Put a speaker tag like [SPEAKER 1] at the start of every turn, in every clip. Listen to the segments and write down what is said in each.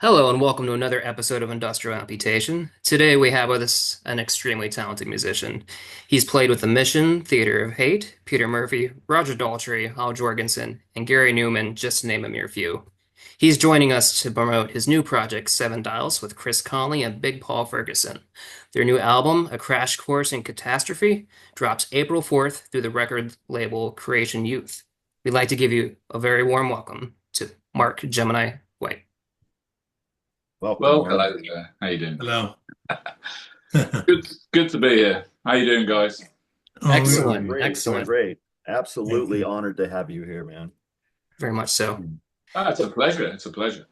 [SPEAKER 1] Hello and welcome to another episode of Industrial Amputation. Today we have with us an extremely talented musician. He's played with The Mission, Theater of Hate, Peter Murphy, Roger Daltrey, Hal Jorgensen, and Gary Newman, just to name a mere few. He's joining us to promote his new project, Seven Dials, with Chris Conley and Big Paul Ferguson. Their new album, A Crash Course in Catastrophe, drops April 4th through the record label Creation Youth. We'd like to give you a very warm welcome to Mark Gemini White.
[SPEAKER 2] Welcome,
[SPEAKER 3] Well,
[SPEAKER 2] Mark.
[SPEAKER 3] hello there. How you doing?
[SPEAKER 4] Hello.
[SPEAKER 3] Good to be here. How you doing, guys?
[SPEAKER 1] Excellent,
[SPEAKER 2] Great,
[SPEAKER 1] excellent.
[SPEAKER 2] great.
[SPEAKER 4] Thank
[SPEAKER 2] Absolutely
[SPEAKER 4] you.
[SPEAKER 2] honored to have you here, man.
[SPEAKER 1] Very much so.
[SPEAKER 3] Ah, it's a pleasure. It's a pleasure.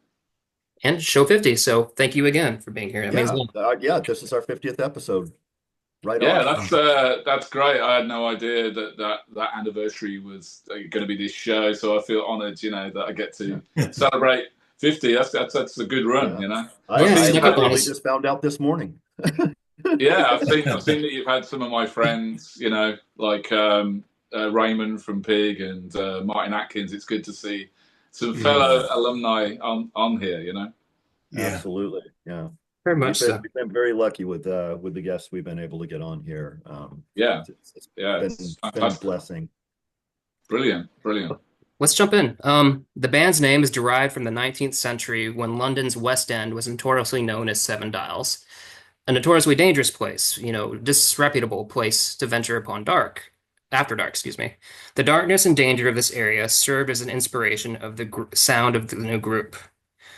[SPEAKER 1] And show 50, so thank you again for being here. That means a
[SPEAKER 2] Yeah,
[SPEAKER 1] lot.
[SPEAKER 2] yeah. This is our 50th episode. Right
[SPEAKER 3] Yeah,
[SPEAKER 2] on.
[SPEAKER 3] that's great. I had no idea that anniversary was going to be this show, so I feel honoured, that I get to celebrate 50. That's a good run,
[SPEAKER 2] Yeah.
[SPEAKER 3] I've
[SPEAKER 1] Yeah,
[SPEAKER 3] seen
[SPEAKER 2] I
[SPEAKER 3] you've
[SPEAKER 1] sneak up
[SPEAKER 3] had,
[SPEAKER 1] on
[SPEAKER 2] literally
[SPEAKER 1] us.
[SPEAKER 2] just found out this morning.
[SPEAKER 3] yeah, I've seen that you've had some of my friends, like Raymond from Pig and Martin Atkins. It's good to see some fellow alumni on here.
[SPEAKER 4] Yeah.
[SPEAKER 2] Absolutely. Yeah.
[SPEAKER 1] Very
[SPEAKER 2] We've
[SPEAKER 1] much
[SPEAKER 2] been
[SPEAKER 1] so.
[SPEAKER 2] we've been very lucky with the guests we've been able to get on here.
[SPEAKER 3] Yeah,
[SPEAKER 2] It's
[SPEAKER 3] yeah,
[SPEAKER 2] been
[SPEAKER 3] it's
[SPEAKER 2] been a
[SPEAKER 3] fantastic.
[SPEAKER 2] blessing.
[SPEAKER 3] Brilliant.
[SPEAKER 1] Let's jump in. The band's name is derived from the 19th century when London's West End was notoriously known as Seven Dials, a notoriously dangerous place, disreputable place to venture upon after dark, excuse me. The darkness and danger of this area served as an inspiration of the sound of the new group.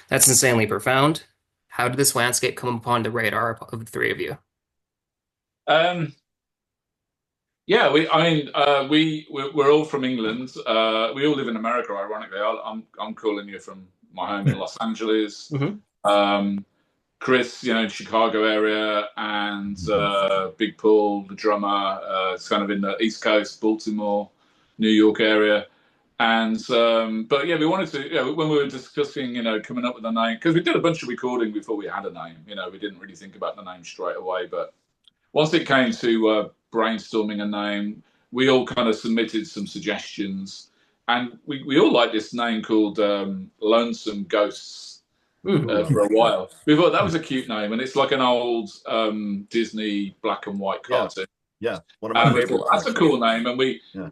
[SPEAKER 1] That's insanely profound. How did this landscape come upon the radar of the three of you?
[SPEAKER 3] Um, yeah, we're all from England. We all live in America, ironically. I'm calling you from my home in Los Angeles.
[SPEAKER 1] Hmm.
[SPEAKER 3] Um, Chris, in Chicago area, and Big Paul, the drummer, it's kind of in the East Coast, Baltimore, New York area. And but yeah, we wanted to, when we were discussing, coming up with a name, because we did a bunch of recording before we had a name. We didn't really think about the name straight away, but once it came to brainstorming a name, we all kind of submitted some suggestions, and we all like this name called Lonesome Ghosts
[SPEAKER 1] Hmm.
[SPEAKER 3] for a while. We thought that was a cute name, and it's like an old Disney black and white
[SPEAKER 2] Yeah.
[SPEAKER 3] cartoon.
[SPEAKER 2] Yeah. One of my
[SPEAKER 3] And we
[SPEAKER 2] favorites,
[SPEAKER 3] thought that's a
[SPEAKER 2] actually.
[SPEAKER 3] cool name, and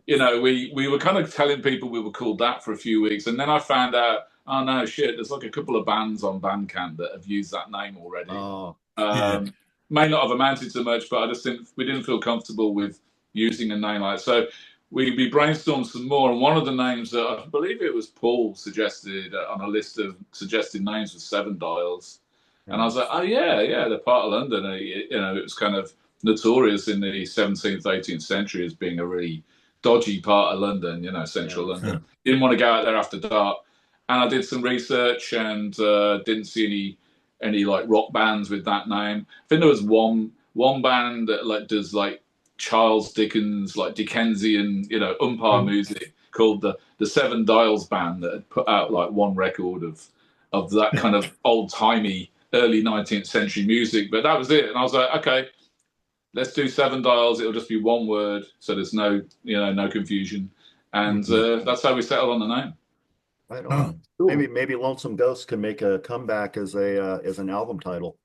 [SPEAKER 2] Yeah.
[SPEAKER 3] we were kind of telling people we were called that for a few weeks, and then I found out, oh no, shit, there's like a couple of bands on Bandcamp that have used that name already.
[SPEAKER 2] Oh,
[SPEAKER 4] Yeah.
[SPEAKER 3] May not have amounted to much, but I just think we didn't feel comfortable with using a name like that. So we brainstormed some more, and one of the names that I believe it was Paul suggested on a list of suggested names was Seven Dials, and I was like, oh yeah, they're part of London. It was kind of notorious in the 17th, 18th century as being a really dodgy part of London, central
[SPEAKER 2] yeah.
[SPEAKER 3] London. Didn't want to go out there after dark, and I did some research and didn't see any like rock bands with that name. I think there was one band that like does like Charles Dickens, like Dickensian, umpire music called the Seven Dials Band that had put out like one record of that kind of old timey early 19th century music. But that was it, and I was like, okay, let's do Seven Dials. It'll just be one word, so there's no confusion, and that's how we settled on the name.
[SPEAKER 2] Right
[SPEAKER 4] Oh,
[SPEAKER 2] on.
[SPEAKER 1] Cool.
[SPEAKER 2] Maybe Lonesome Ghost can make a comeback as an album title.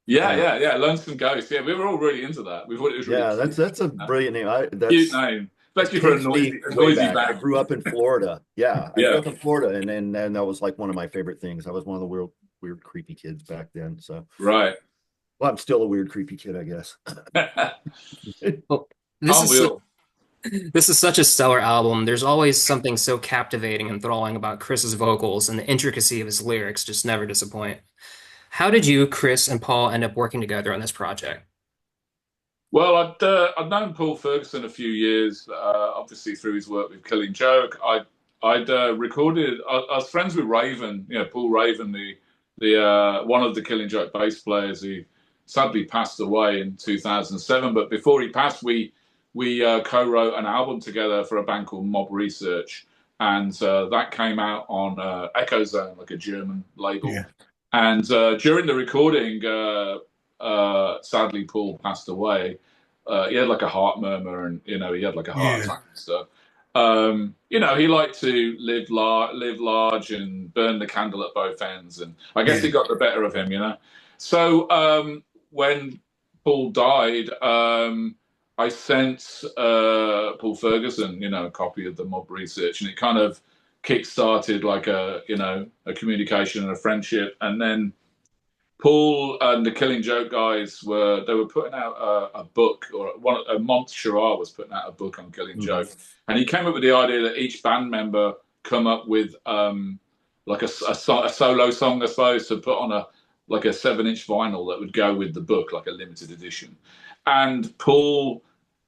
[SPEAKER 3] Yeah. Lonesome Ghost. Yeah, we were all really into that. We thought it was really
[SPEAKER 2] Yeah,
[SPEAKER 3] cute.
[SPEAKER 2] that's a brilliant name.
[SPEAKER 3] Cute name,
[SPEAKER 2] That
[SPEAKER 3] especially for a
[SPEAKER 2] takes me
[SPEAKER 3] noisy, a
[SPEAKER 2] way
[SPEAKER 3] noisy
[SPEAKER 2] back. I
[SPEAKER 3] band.
[SPEAKER 2] grew up in Florida. Yeah, I grew
[SPEAKER 3] Yeah,
[SPEAKER 2] up in Florida, and that was like one of my favorite things. I was one of the weird, creepy kids back then. So,
[SPEAKER 3] right.
[SPEAKER 2] well, I'm still a weird, creepy kid, I guess.
[SPEAKER 1] Well, this
[SPEAKER 3] Aren't
[SPEAKER 1] is
[SPEAKER 3] we
[SPEAKER 1] su-
[SPEAKER 3] all?
[SPEAKER 1] this is such a stellar album. There's always something so captivating and enthralling about Chris's vocals, and the intricacy of his lyrics just never disappoint. How did you, Chris, and Paul end up working together on this project?
[SPEAKER 3] Well, I'd known Paul Ferguson a few years, obviously through his work with Killing Joke. I'd recorded. I was friends with Raven, Paul Raven, the one of the Killing Joke bass players who sadly passed away in 2007. But before he passed, we co-wrote an album together for a band called Mob Research, and that came out on Echo Zone, like a German label.
[SPEAKER 4] yeah.
[SPEAKER 3] And during the recording, sadly, Paul passed away. He had like a heart murmur, and he had like a heart
[SPEAKER 4] Yeah.
[SPEAKER 3] attack and stuff. You know, he liked to live large and burn the candle at both ends, and I guess it got the better of him, you know. So when Paul died, I sent Paul Ferguson, you know, a copy of the mob research, and it kind of kick-started like a, you know, a communication and a friendship. And then Paul and the Killing Joke guys were putting out a book, or Mont Chirard was putting out a book on Killing Joke, and he came up with the idea that each band member come up with like a solo song, I suppose, to put on a 7-inch vinyl that would go with the book, like a limited edition. And Paul,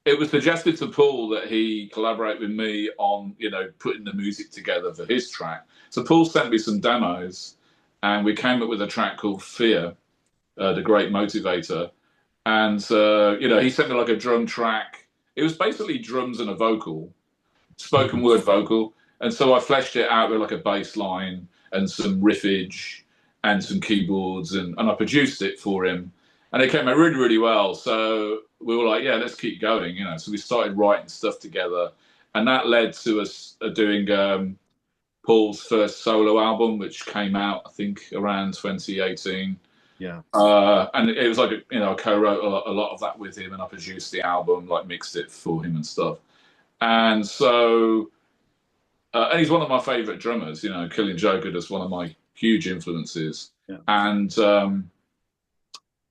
[SPEAKER 3] it was suggested to Paul that he collaborate with me on, you know, putting the music together for his track. So Paul sent me some demos, and we came up with a track called Fear, the Great Motivator. And, you know, he sent me like a drum track. It was basically drums and a vocal, spoken word vocal. And so I fleshed it out with like a bass line and some riffage and some keyboards, and I produced it for him. And it came out really, really well. So we were like, yeah, let's keep going, you know. So we started writing stuff together. And that led to us doing Paul's first solo album, which came out, I think, around 2018.
[SPEAKER 2] Yeah.
[SPEAKER 3] And it was like, you know, I co-wrote a lot of that with him, and I produced the album, like mixed it for him and stuff. And so, and he's one of my favorite drummers, you know, Killing Joker is one of my huge influences.
[SPEAKER 2] Yeah.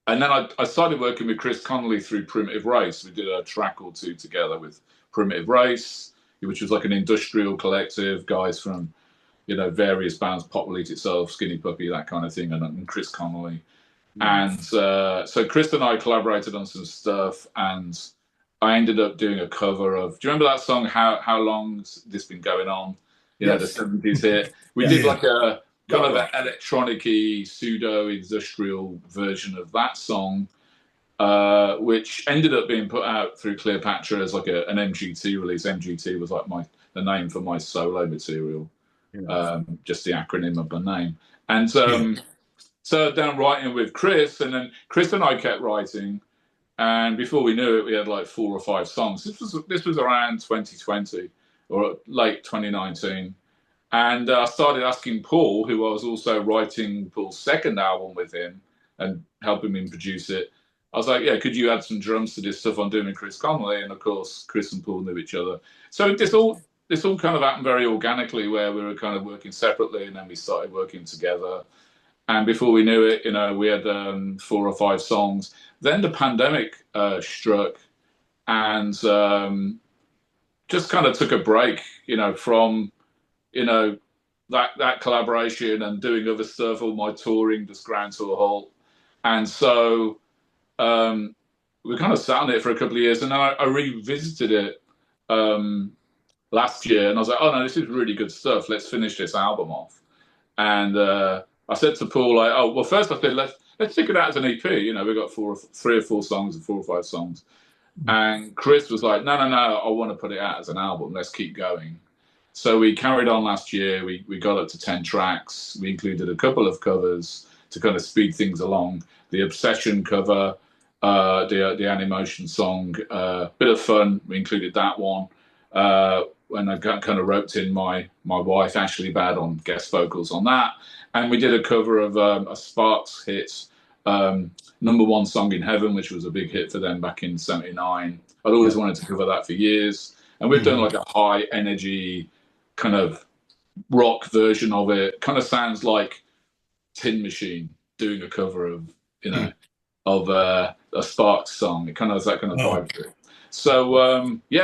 [SPEAKER 3] And then I started working with Chris Connolly through Primitive Race. We did a track or two together with Primitive Race, which was like an industrial collective, guys from, you know, various bands, Pop Will Eat Itself, Skinny Puppy, that kind of thing, and Chris Connolly. And so Chris and I collaborated on some stuff, and I ended up doing a cover of, do you remember that song, How Long's This Been Going On? You know, the 70s hit. We did like a kind of an electronic-y, pseudo-industrial version of that song, which ended up being put out through Cleopatra as like an MGT release. MGT was like the name for my solo material. Just the acronym of the name. And so down writing with Chris, and then Chris and I kept writing, and before we knew it, we had like 4 or 5 songs. This was around 2020 or late 2019, and I started asking Paul, who I was also writing Paul's second album with him and helping him produce it. I was like, yeah, could you add some drums to this stuff I'm doing with Chris Connolly? And of course, Chris and Paul knew each other, so this all kind of happened very organically, where we were kind of working separately, and then we started working together. And before we knew it, you know, we had 4 or 5 songs. Then the pandemic struck, and just kind of took a break, you know, from, you know, that collaboration and doing other stuff. All my touring just ground to a halt. And so we kind of sat on it for a couple of years, and then I revisited it last year, and I was like, oh no, this is really good stuff. Let's finish this album off. And I said to Paul, like, oh well, first I said let's take it out as an EP. You know, we got 3 or 4 songs and 4 or 5 songs. And Chris was like, no, I want to put it out as an album. Let's keep going. So we carried on last year. We got up to 10 tracks. We included a couple of covers to kind of speed things along. The Obsession cover, the Animotion song, bit of fun. We included that one. When I kind of roped in my wife Ashley Bad on guest vocals on that, and we did a cover of a Sparks hit, Number One Song in Heaven, which was a big hit for them back in '79. I'd always wanted to cover that for years, and we've done like a high energy kind of rock version of it. Kind of sounds like Tin Machine doing a cover of, you know, of a Sparks song. It kind of has that kind of vibe to it. So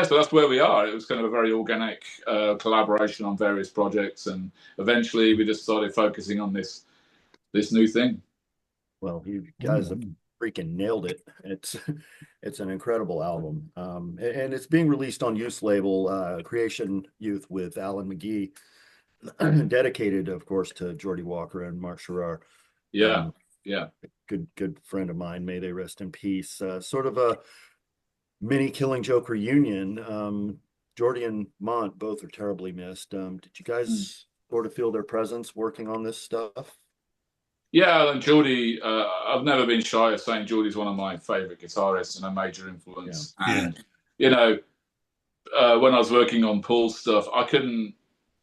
[SPEAKER 3] so that's where we are. It was kind of a very organic collaboration on various projects, and eventually we just started focusing on this new thing.
[SPEAKER 2] Well, you guys have freaking nailed it. It's an incredible album, and it's being released on Youth label, Creation Youth, with Alan McGee, dedicated, of course, to Geordie Walker and Mark Sherrar.
[SPEAKER 3] Yeah,
[SPEAKER 2] good friend of mine. May they rest in peace. Sort of a mini Killing Joke reunion. Geordie and Mont both are terribly missed. Did you guys sort of feel their presence working on this stuff?
[SPEAKER 3] Yeah, and Geordie, I've never been shy of saying Geordie's one of my favorite guitarists and a major influence. And, you know, when I was working on Paul's stuff, I couldn't,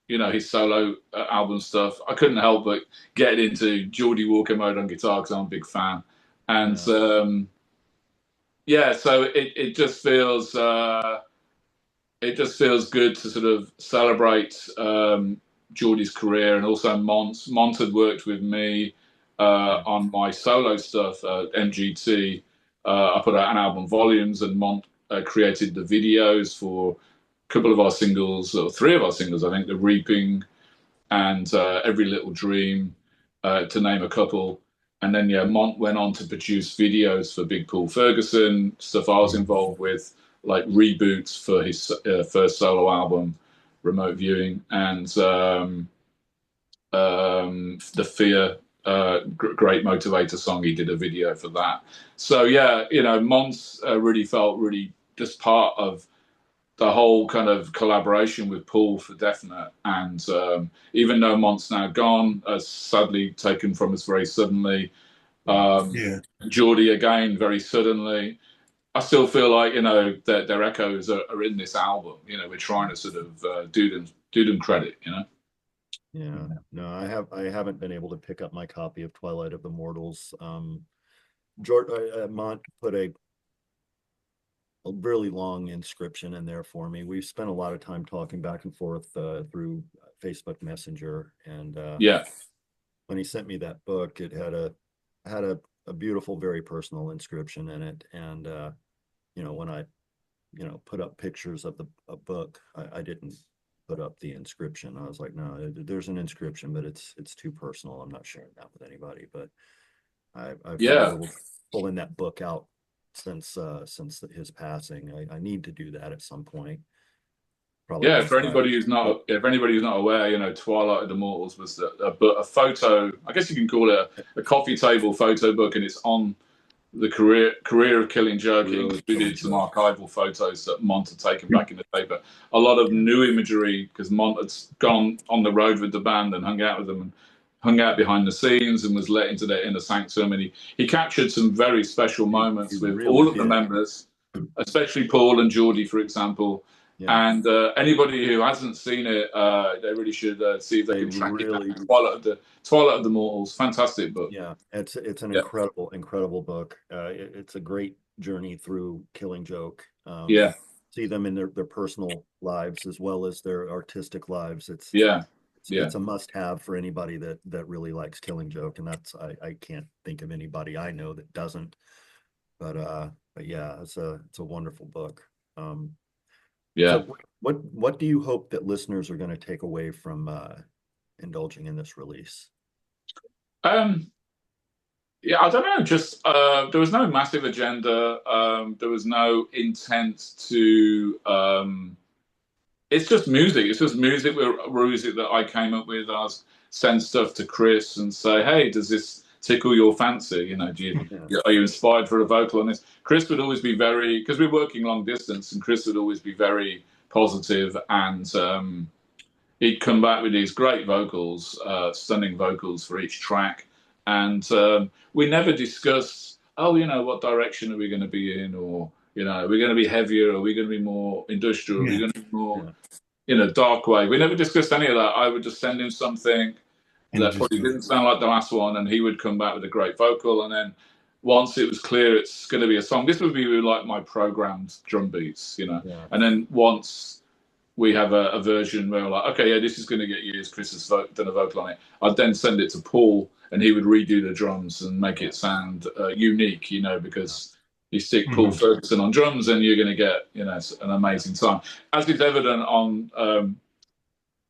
[SPEAKER 3] his solo album stuff, I couldn't help but get into Geordie Walker mode on guitar because I'm a big fan. And so it just feels good to sort of celebrate Geordie's career, and also Mont. Mont had worked with me on my solo stuff, MGT. I put out an album, Volumes, and Mont created the videos for a couple of our singles, or three of our singles, I think, The Reaping and Every Little Dream, to name a couple. And then, Mont went on to produce videos for Big Paul Ferguson, stuff I was involved with, like reboots for his first solo album, Remote Viewing, and The Fear, great motivator song. He did a video for that. So, Mont's really felt really just part of the whole kind of collaboration with Paul for definite. And even though Mont's now gone, sadly taken from us very suddenly, Geordie again very suddenly, I still feel like their echoes are in this album. We're trying to sort of do them credit.
[SPEAKER 2] Yeah, no, I haven't been able to pick up my copy of Twilight of the Mortals. Mont put a really long inscription in there for me. We've spent a lot of time talking back and forth through Facebook Messenger, and when he sent me that book, it had a beautiful, very personal inscription in it. And when I put up pictures of the book, I didn't put up the inscription. I was like, no, there's an inscription, but it's too personal. I'm not sharing that with anybody. But I've been able to pulling that book out since his passing. I need to do that at some point. Probably
[SPEAKER 3] for anybody who's not aware, Twilight of the Mortals was a photo. I guess you can call it a coffee table photo book, and it's on the career of Killing Joke. It included some archival photos that Mont had taken back in the day, but a lot of new imagery, because Mont had gone on the road with the band and hung out with them, and hung out behind the scenes and was let into their inner sanctum. And he captured some very special moments with all of the members, especially Paul and Geordie, for example. And anybody who hasn't seen it, they really should see if they can track it down. Twilight of the Mortals, fantastic book.
[SPEAKER 2] Yeah, it's an incredible book. It's a great journey through Killing Joke. See them in their personal lives as well as their artistic lives. It's a must-have for anybody that really likes Killing Joke, and that's I can't think of anybody I know that doesn't. But yeah, it's a wonderful book. So what do you hope that listeners are going to take away from indulging in this release?
[SPEAKER 3] I don't know. Just there was no massive agenda. There was no intent to. It's just music. It's just music. Music that I came up with. I send stuff to Chris and say, "Hey, does this tickle your fancy? Are you inspired for a vocal on this?" Chris would always be because we're working long distance, and Chris would always be very positive, and he'd come back with these great vocals, stunning vocals for each track. And we never discussed, what direction are we going to be in? Or, are we going to be heavier? Are we going to be more industrial? Are we going to be more, dark wave? We never discussed any of that. I would just send him something that probably didn't sound like the last one, and he would come back with a great vocal. And then once it was clear it's going to be a song, this would be like my programmed drum beats, And then once we have a version where we're like, okay, this is going to get used, Chris has done a vocal on it, I'd then send it to Paul, and he would redo the drums and make it sound unique, because you stick Paul Ferguson on drums and you're going to get, an amazing time. As is evident on,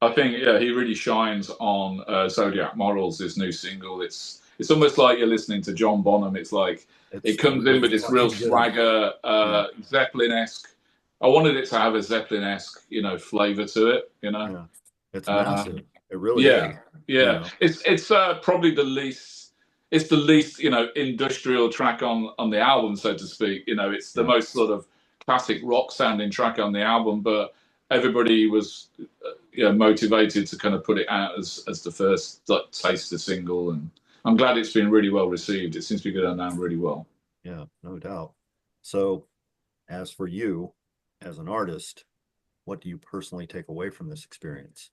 [SPEAKER 3] I think, he really shines on Zodiac Morals, this new single. It's almost like you're listening to John Bonham. It's like it comes in with this real swagger, Zeppelin-esque. I wanted it to have a Zeppelin-esque, flavor to it,
[SPEAKER 2] It's massive. It really is.
[SPEAKER 3] Yeah. It's probably the least. It's the least, industrial track on the album, so to speak. It's the most sort of classic rock sounding track on the album, but everybody was motivated to kind of put it out as the first taster single, and I'm glad it's been really well received. It seems to be going down really well.
[SPEAKER 2] Yeah, no doubt. So as for you as an artist, what do you personally take away from this experience?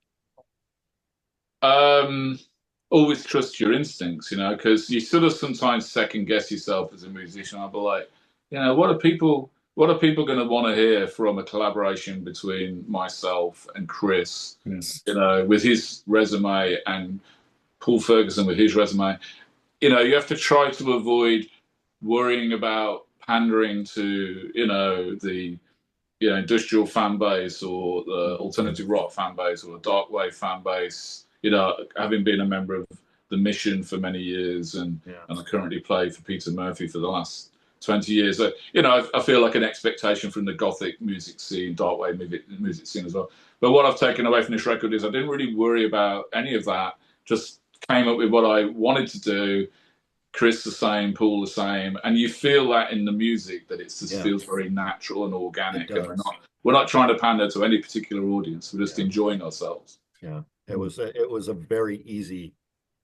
[SPEAKER 3] Always trust your instincts, because you sort of sometimes second guess yourself as a musician. I'll be like, what are people going to want to hear from a collaboration between myself and Chris,
[SPEAKER 2] Yes.
[SPEAKER 3] with his resume, and Paul Ferguson with his resume? You have to try to avoid worrying about pandering to, the industrial fan base, or the alternative rock fan base, or the dark wave fan base. Having been a member of the Mission for many years, and I currently play for Peter Murphy for the last 20 years. So, I feel like an expectation from the gothic music scene, dark wave music scene as well. But what I've taken away from this record is I didn't really worry about any of that. Just came up with what I wanted to do. Chris the same, Paul the same, and you feel that in the music, that it just feels very natural and organic, and we're not trying to pander to any particular audience. We're just enjoying ourselves.
[SPEAKER 2] Yeah, it was a very easy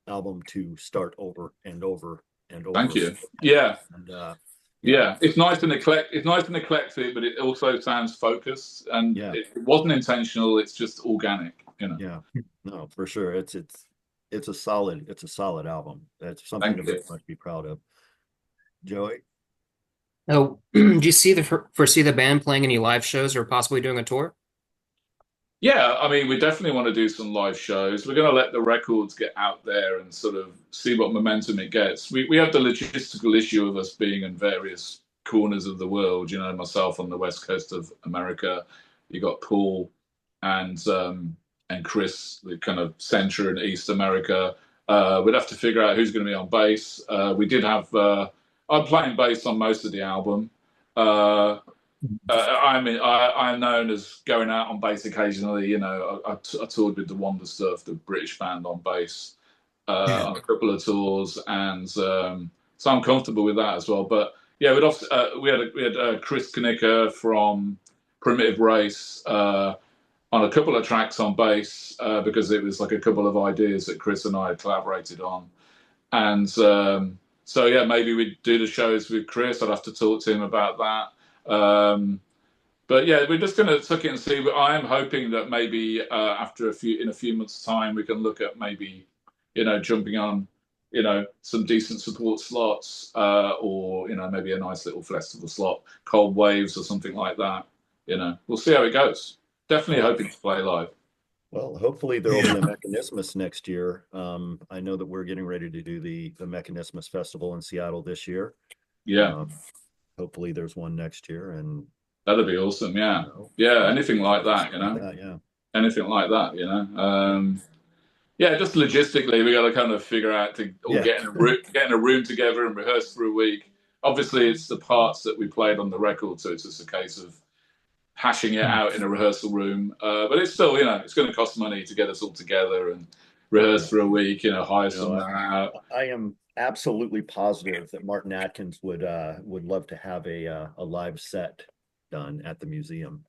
[SPEAKER 2] album to start over and over and over.
[SPEAKER 3] Thank you. Yeah.
[SPEAKER 2] And
[SPEAKER 3] yeah, it's nice and eclectic. It's nice and eclectic, but it also sounds focused, and it wasn't intentional. It's just organic.
[SPEAKER 2] Yeah, no, for sure. It's a solid album. That's something to very much be proud of. Joey?
[SPEAKER 1] Oh, do you foresee the band playing any live shows or possibly doing a tour?
[SPEAKER 3] Yeah, I mean, we definitely want to do some live shows. We're going to let the records get out there and sort of see what momentum it gets. We have the logistical issue of us being in various corners of the world. Myself on the west coast of America. You got Paul and Chris, the kind of Central and East America. We'd have to figure out who's going to be on bass. We did have. I'm playing bass on most of the album. I'm known as going out on bass occasionally. I toured with the Wonder Stuff, the British band, on bass on a couple of tours, and so I'm comfortable with that as well. But yeah, we had Chris Kanicka from Primitive Race on a couple of tracks on bass because it was like a couple of ideas that Chris and I had collaborated on, and so yeah, maybe we'd do the shows with Chris. I'd have to talk to him about that. But yeah, we're just going to suck it and see. But I am hoping that maybe in a few months' time, we can look at maybe, jumping on, some decent support slots, or maybe a nice little festival slot, Cold Waves or something like that. We'll see how it goes. Definitely hoping to play live.
[SPEAKER 2] Well, hopefully there will be a Mechanismus next year. I know that we're getting ready to do the Mechanismus Festival in Seattle this year.
[SPEAKER 3] Yeah.
[SPEAKER 2] Hopefully there's one next year, and
[SPEAKER 3] that'd be awesome. Yeah. Yeah. Anything like that,
[SPEAKER 2] yeah.
[SPEAKER 3] Anything like that, yeah, just logistically, we got to kind of figure out get in a room together and rehearse for a week. Obviously, it's the parts that we played on the record, so it's just a case of hashing it out in a rehearsal room. But it's still, it's going to cost money to get us all together and rehearse for a week. Hire someone out.
[SPEAKER 2] I am absolutely positive that Martin Atkins would love to have a live set done at the museum.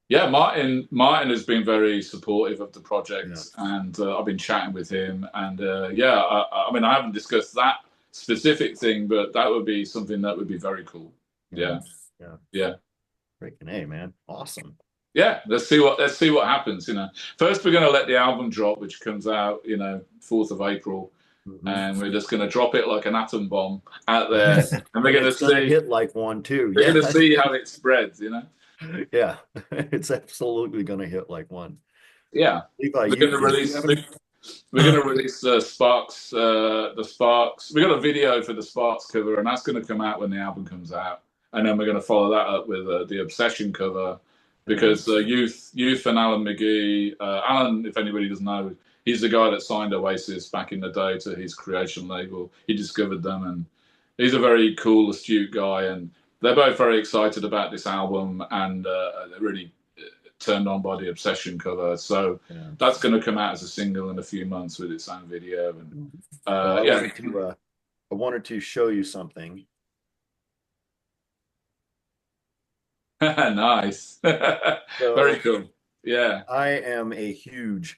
[SPEAKER 3] Yeah, Martin has been very supportive of the project, and I've been chatting with him. And I mean, I haven't discussed that specific thing, but that would be something that would be very cool. Yeah.
[SPEAKER 2] Freaking A, man. Awesome.
[SPEAKER 3] Yeah, let's see what happens. First we're going to let the album drop, which comes out 4th of April, and we're just going to drop it like an atom bomb out there, and we're going to
[SPEAKER 2] hit like one too.
[SPEAKER 3] We're going to see how it spreads.
[SPEAKER 2] Yeah, it's absolutely going to hit like one.
[SPEAKER 3] Yeah,
[SPEAKER 2] Levi,
[SPEAKER 3] we're going to release the Sparks. The Sparks. We got a video for the Sparks cover, and that's going to come out when the album comes out. And then we're going to follow that up with the Obsession cover, because Youth and Alan McGee. Alan, if anybody doesn't know, he's the guy that signed Oasis back in the day to his creation label. He discovered them, and he's a very cool, astute guy. And they're both very excited about this album, and they're really turned on by the Obsession cover. So that's going to come out as a single in a few months with its own video. And
[SPEAKER 2] I wanted to show you something.
[SPEAKER 3] Nice. Very cool. Yeah.
[SPEAKER 2] I am a huge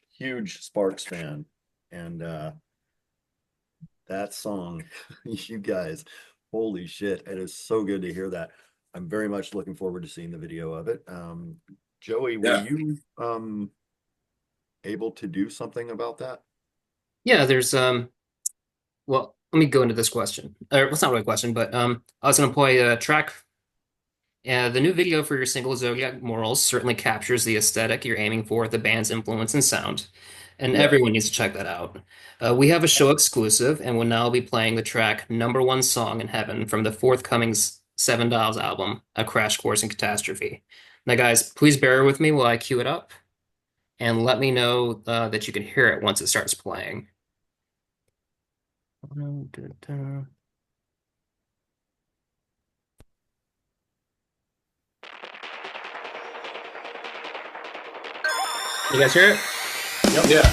[SPEAKER 2] Sparks fan, and that song, you guys, holy shit, it is so good to hear that. I'm very much looking forward to seeing the video of it. Joey, were
[SPEAKER 3] Yeah.
[SPEAKER 2] you able to do something about that?
[SPEAKER 1] Yeah, there's well, let me go into this question. Or well, it's not really a question, but I was gonna play a track. The new video for your single Zodiac Morals certainly captures the aesthetic you're aiming for with the band's influence and sound, and
[SPEAKER 3] Yeah.
[SPEAKER 1] everyone needs to check that out. We have a show exclusive, and will now be playing the track "Number One Song in Heaven" from the forthcoming Seven Dials album, A Crash Course in Catastrophe. Now, guys, please bear with me while I cue it up, and let me know that you can hear it once it starts playing. You guys hear it?
[SPEAKER 2] Yep.
[SPEAKER 3] Yeah.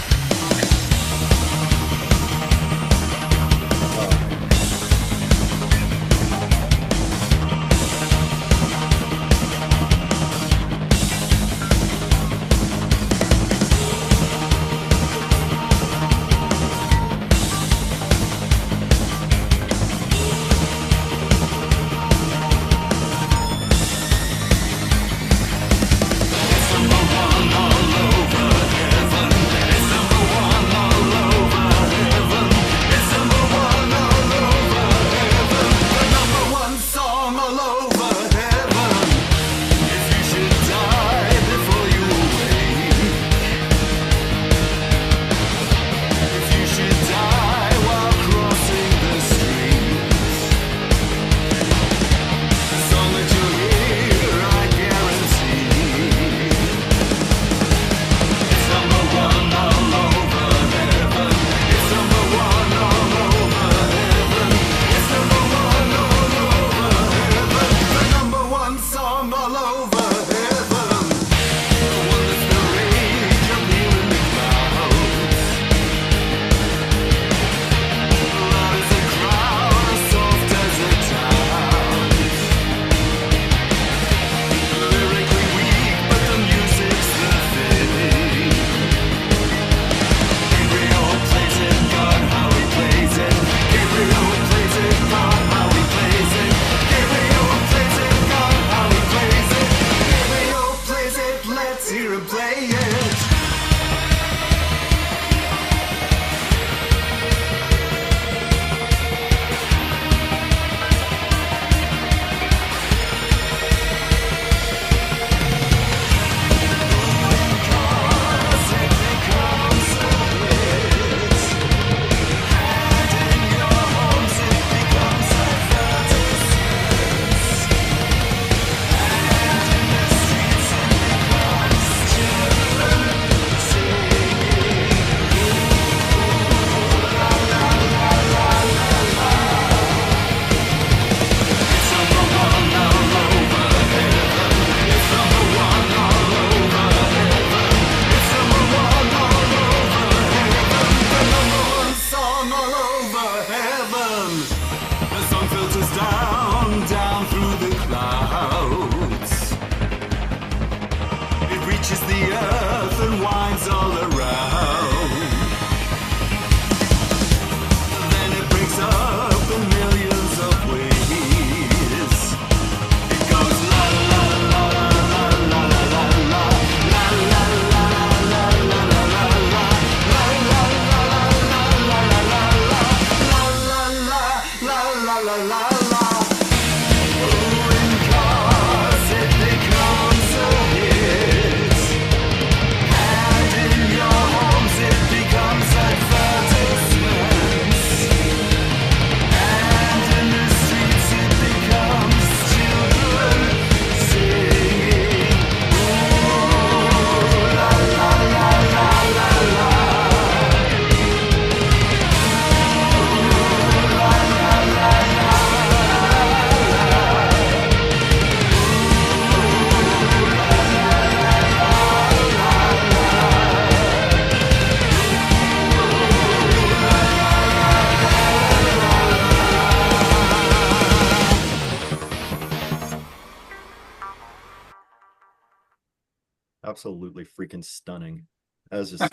[SPEAKER 2] Absolutely freaking stunning. That's just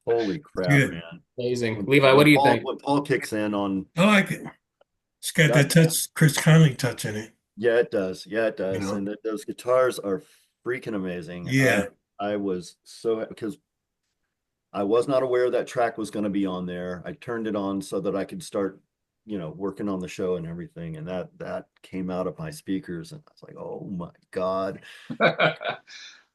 [SPEAKER 2] holy crap,
[SPEAKER 4] Good.
[SPEAKER 2] man.
[SPEAKER 1] Amazing. Levi, what do you think?
[SPEAKER 2] When Paul kicks in on
[SPEAKER 4] I like it. It's got that
[SPEAKER 2] that,
[SPEAKER 4] touch, Chris Conley touch in it.
[SPEAKER 2] yeah, it does. Yeah, it
[SPEAKER 4] You
[SPEAKER 2] does.
[SPEAKER 4] know,
[SPEAKER 2] And those guitars are freaking amazing.
[SPEAKER 4] Yeah.
[SPEAKER 2] I was so because I was not aware that track was going to be on there. I turned it on so that I could start, working on the show and everything. And that came out of my speakers, and I was like, oh my God.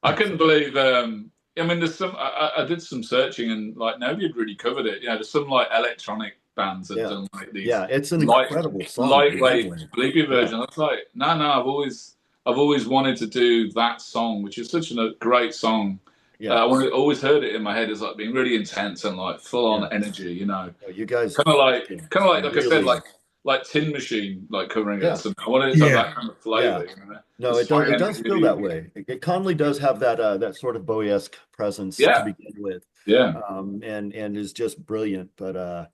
[SPEAKER 3] I couldn't believe. I mean, there's some. I did some searching, and like nobody had really covered it. You know, there's some like electronic bands that
[SPEAKER 2] Yeah.
[SPEAKER 3] done like these
[SPEAKER 2] Yeah, it's an
[SPEAKER 3] light,
[SPEAKER 2] incredible song.
[SPEAKER 3] lightweight,
[SPEAKER 2] Genuinely.
[SPEAKER 3] sleepy
[SPEAKER 2] Yeah.
[SPEAKER 3] version. I was like, no, no. I've always wanted to do that song, which is such a great song.
[SPEAKER 2] Yeah.
[SPEAKER 3] Always heard it in my head as like being really intense and like full on
[SPEAKER 2] Yeah.
[SPEAKER 3] energy. You know,
[SPEAKER 2] No, you guys
[SPEAKER 3] like I said,
[SPEAKER 2] really,
[SPEAKER 3] like Tin Machine, like covering it or
[SPEAKER 2] yeah.
[SPEAKER 3] something. I wanted it to have
[SPEAKER 4] Yeah.
[SPEAKER 3] that kind of
[SPEAKER 2] Yeah.
[SPEAKER 3] flavor. You know,
[SPEAKER 2] No,
[SPEAKER 3] this
[SPEAKER 2] it does.
[SPEAKER 3] high
[SPEAKER 2] It does feel
[SPEAKER 3] energy.
[SPEAKER 2] that way. Conley does have that sort of Bowie-esque presence to
[SPEAKER 3] Yeah,
[SPEAKER 2] begin with,
[SPEAKER 3] yeah.
[SPEAKER 2] and is just brilliant. But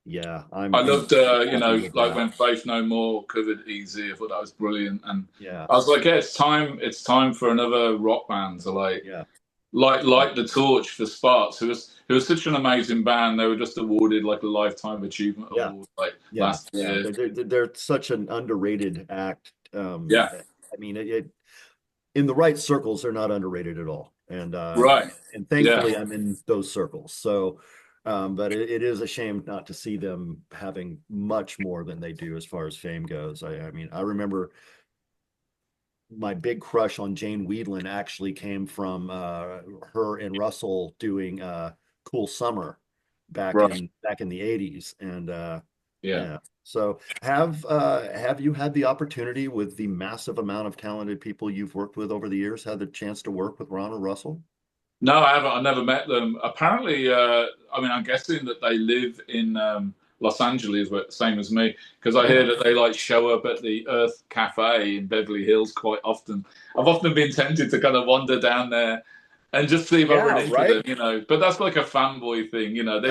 [SPEAKER 2] yeah,
[SPEAKER 3] I
[SPEAKER 2] I'm
[SPEAKER 3] loved,
[SPEAKER 2] very
[SPEAKER 3] you
[SPEAKER 2] happy
[SPEAKER 3] know,
[SPEAKER 2] with
[SPEAKER 3] like
[SPEAKER 2] that.
[SPEAKER 3] when Faith No More covered Easy. I thought that was brilliant, and
[SPEAKER 2] Yeah,
[SPEAKER 3] I was like, yeah, it's time. It's time for another rock band to
[SPEAKER 2] yeah,
[SPEAKER 3] like the torch for Sparks, who was such an amazing band. They were just awarded like a lifetime achievement
[SPEAKER 2] yeah,
[SPEAKER 3] award like
[SPEAKER 2] yeah,
[SPEAKER 3] last
[SPEAKER 2] yeah.
[SPEAKER 3] year.
[SPEAKER 2] They're such an underrated act.
[SPEAKER 3] Yeah,
[SPEAKER 2] I mean, in the right circles, they're not underrated at all.
[SPEAKER 3] right.
[SPEAKER 2] And
[SPEAKER 3] Yeah,
[SPEAKER 2] thankfully, I'm in those circles. So, but it is a shame not to see them having much more than they do as far as fame goes. I mean, I remember my big crush on Jane Weedland actually came from her and Russell doing Cool Summer
[SPEAKER 3] right.
[SPEAKER 2] back in the 80s. And
[SPEAKER 3] Yeah.
[SPEAKER 2] yeah. So have you had the opportunity with the massive amount of talented people you've worked with over the years, had the chance to work with Ron or Russell?
[SPEAKER 3] No, I haven't. I never met them. Apparently, I mean, I'm guessing that they live in Los Angeles, but same as me, because I hear
[SPEAKER 2] Yeah.
[SPEAKER 3] that they like show up at the Earth Cafe in Beverly Hills quite often. I've often been tempted to kind of wander down there and just see if I run
[SPEAKER 2] Yeah,
[SPEAKER 3] into them,
[SPEAKER 2] right?
[SPEAKER 3] you know. But that's like a fanboy thing, you know.
[SPEAKER 2] Yep.
[SPEAKER 3] They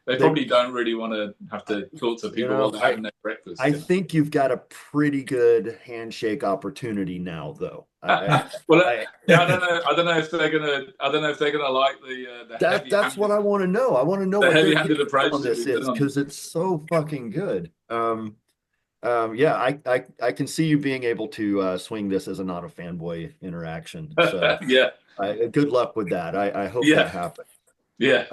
[SPEAKER 2] They,
[SPEAKER 3] probably don't really want to have to talk to
[SPEAKER 2] you
[SPEAKER 3] people while
[SPEAKER 2] know,
[SPEAKER 3] they're
[SPEAKER 2] I
[SPEAKER 3] having their breakfast,
[SPEAKER 2] I
[SPEAKER 3] you know.
[SPEAKER 2] think you've got a pretty good handshake opportunity now, though.
[SPEAKER 3] Well,
[SPEAKER 2] I
[SPEAKER 3] yeah, I don't know. I don't know if they're gonna. I don't know if they're gonna like the
[SPEAKER 2] that's what
[SPEAKER 3] heavy-handed
[SPEAKER 2] I want to know. I want to know
[SPEAKER 3] the
[SPEAKER 2] what their
[SPEAKER 3] heavy-handed
[SPEAKER 2] take
[SPEAKER 3] approach
[SPEAKER 2] on
[SPEAKER 3] to
[SPEAKER 2] this
[SPEAKER 3] being
[SPEAKER 2] is
[SPEAKER 3] done.
[SPEAKER 2] because it's so fucking good. Yeah, I can see you being able to swing this as a not a fanboy interaction. So
[SPEAKER 3] Yeah,
[SPEAKER 2] good luck with that. I hope that
[SPEAKER 3] yeah,
[SPEAKER 2] happens.
[SPEAKER 3] yeah.